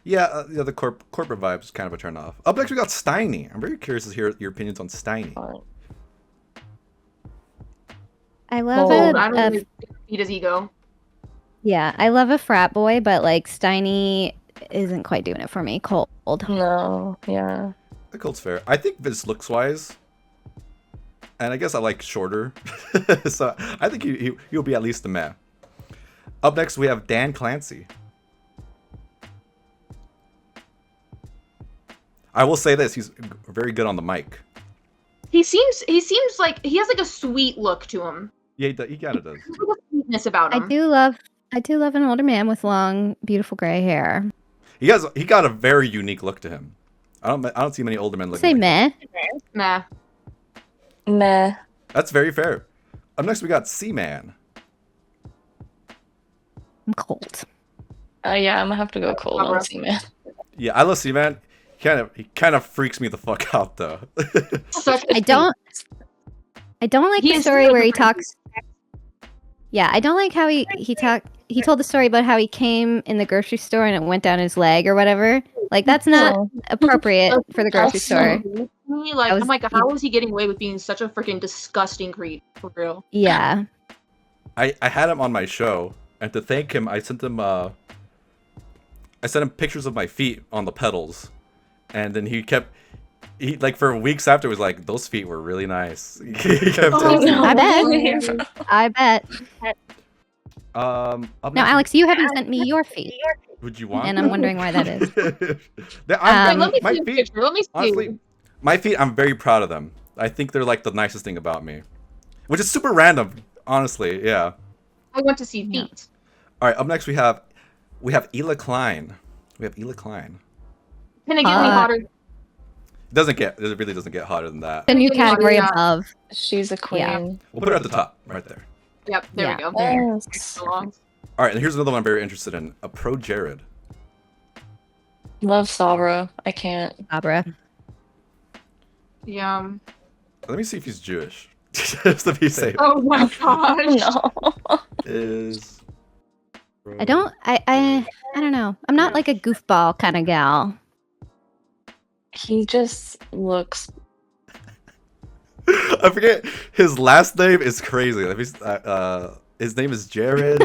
Yeah, the corporate vibe is kind of a turn off. Up next, we got Steiny. I'm very curious to hear your opinions on Steiny.
I love
Cold.
I
a
don't really feed his ego.
yeah, I love a frat boy, but like Steiny isn't quite doing it for me. Cold.
No. Yeah.
The cold's fair. I think this looks wise. And I guess I like shorter. So I think he'll be at least a meh. Up next, we have Dan Clancy. I will say this, he's very good on the mic.
He seems like he has like a sweet look to him.
Yeah, he kind of does.
There's like a sweetness about him.
I do love an older man with long, beautiful gray hair.
He got a very unique look to him. I don't see many older men looking
Say
like
meh.
Nah.
Meh.
That's very fair. Up next, we got C-Man.
I'm cold.
Yeah, I'm gonna have to go cold on C-Man.
Yeah, I love C-Man. He kind of freaks me the fuck out though.
I don't like the story where he talks. Yeah, I don't like how he told the story about how he came in the grocery store and it went down his leg or whatever. Like that's not appropriate for the grocery store.
Like I'm like, how is he getting away with being such a freaking disgusting creep for real?
Yeah.
I had him on my show, and to thank him, I sent him pictures of my feet on the pedals, and then he like for weeks after was like, those feet were really nice. He kept telling me.
I bet.
Up
Now,
next-
Alex, you haven't sent me your feet,
would you want?
and I'm wondering why that is.
Let me
my
see a
feet.
picture. Let me see.
Honestly, my feet, I'm very proud of them. I think they're like the nicest thing about me, which is super random. Honestly, yeah.
I want to see feet.
All right, up next we have Ela Klein. We have Ela Klein.
Can it get me hotter?
It really doesn't get hotter than that.
The new category above.
She's a queen.
Yeah.
We'll put her at the top, right there.
Yep, there
Yeah.
we go.
Yes.
All right, and here's another one I'm very interested in. A Pro Jared.
Love Sabra. I can't.
Abra.
Yeah.
Let me see if he's Jewish. Just to be safe.
Oh my gosh.
No.
Is
I don't know. I'm not like a goofball kind of gal.
I forget his last name is crazy. His name is Jared,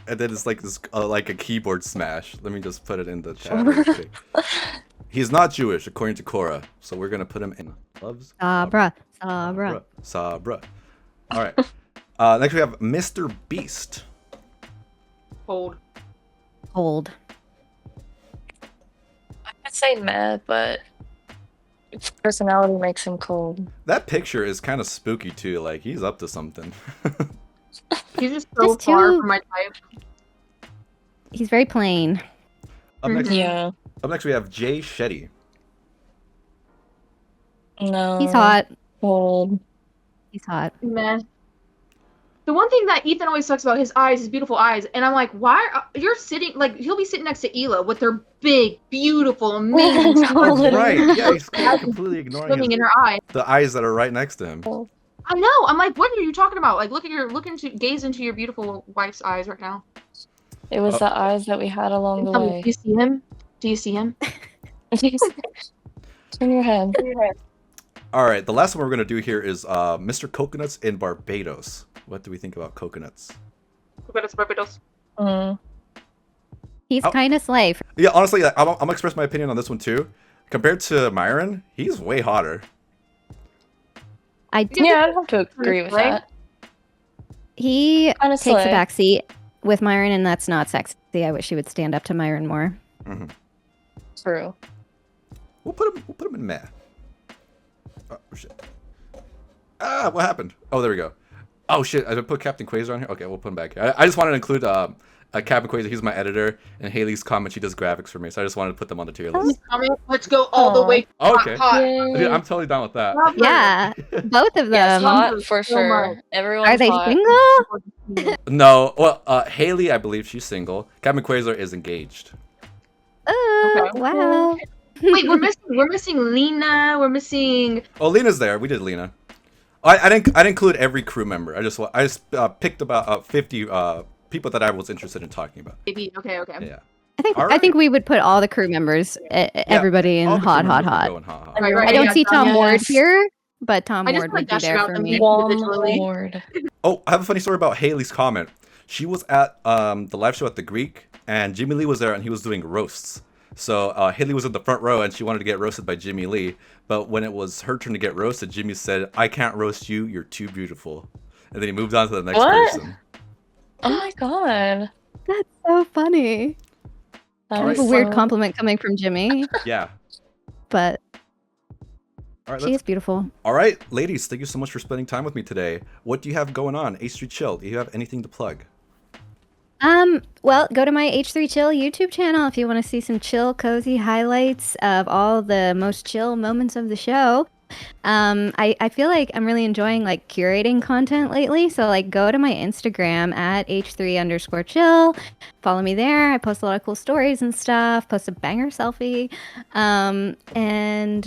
and then it's like this like a keyboard smash. Let me just put it in the chat. Real quick. He's not Jewish according to Cora, so we're gonna put him in. Loves
Sabra.
Sabra. All right. Next we have Mr. Beast.
Cold.
Old.
I'd say meh, but his personality makes him cold.
That picture is kind of spooky too. Like he's up to something.
He's just so
Just
far
too-
from my type.
He's very plain.
Up next,
Yeah.
we have Jay Shetty.
No.
He's hot.
Cold.
He's hot.
Meh. The one thing that Ethan always talks about his eyes, his beautiful eyes, and I'm like, why you're sitting like he'll be sitting next to Ela with their big, beautiful, amazing
No,
That's right.
literally.
Yeah, he's completely ignoring
swimming in her eyes.
the eyes that are right next to him.
I know. I'm like, what are you talking about? Like, gaze into your beautiful wife's eyes right now.
It was the eyes that we had along the
Do
way.
you see him? Do you see him?
Turn your head.
All right, the last one we're gonna do here is Mr. Coconuts in Barbados. What do we think about coconuts?
Mm.
He's
Oh.
kind of slay.
Yeah, honestly, I'm gonna express my opinion on this one too. Compared to Myron, he's way hotter.
Yeah, I'd have to agree with that.
He
Kinda
takes a
slay.
backseat with Myron, and that's not sexy. I wish he would stand up to Myron more.
Mm-hmm.
True.
We'll put him in meh. Oh shit. What happened? Oh, there we go. Oh shit, I put Captain Quasar on here. Okay, we'll put him back here. I just wanted to include Captain Quasar. He's my editor, and Haley's comment. She does graphics for me, so I just wanted to put them on the tier list.
Let's go all the way.
Okay.
Hot.
Dude, I'm totally down with that.
Yeah, both of
Yes,
them.
hot for
So
sure.
much.
Everyone's
Are they
hot.
single?
No, well, Haley, I believe she's single. Captain Quasar is engaged.
Oh,
Okay.
wow.
Wait, we're missing Lena. We're missing.
Oh, Lena's there. We did Lena. I didn't include every crew member. I just picked about 50 people that I was interested in talking about.
Baby. Okay.
Yeah.
I
Alright.
think we would put all the crew members, everybody in
All the crew
hot,
members
hot,
are
hot.
going hot.
Right,
I don't
yeah,
see Tom
yes.
Ward here, but Tom
I just
Ward
wanna
would be
gush
there
about
for
them
me.
being-
One
Individually.
Lord.
Oh, I have a funny story about Haley's comment. She was at the live show at the Greek, and Jimmy Lee was there, and he was doing roasts. So Haley was in the front row and she wanted to get roasted by Jimmy Lee. But when it was her turn to get roasted, Jimmy said, "I can't roast you. You're too beautiful." And then he moved on to the next person.
Oh my god.
That's so funny.
That
Alright.
It's a weird compliment coming from Jimmy,
Yeah.
but
All right,
she is beautiful.
All right, ladies, thank you so much for spending time with me today. What do you have going on? H3Chill, do you have anything to plug?
Well, go to my H3Chill YouTube channel if you want to see some chill, cozy highlights of all the most chill moments of the show. I feel like I'm really enjoying like curating content lately. So like go to my Instagram at H3_chill. Follow me there. I post a lot of cool stories and stuff. Post a banger selfie. And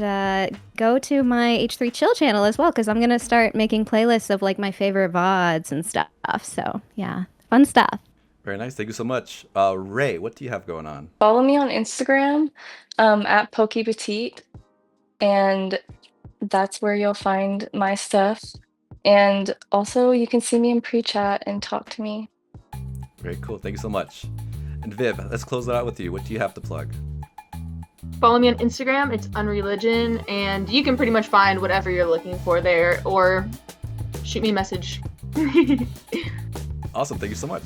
go to my H3Chill channel as well, because I'm gonna start making playlists of like my favorite VODs and stuff. So yeah, fun stuff.
Very nice, thank you so much. Ray, what do you have going on?
Follow me on Instagram at Pokepetite, and that's where you'll find my stuff. And also, you can see me in pre-chat and talk to me.
Very cool, thank you so much. And Viv, let's close it out with you. What do you have to plug?
Follow me on Instagram. It's Unreligion, and you can pretty much find whatever you're looking for there, or shoot me a message.
Awesome, thank you so much.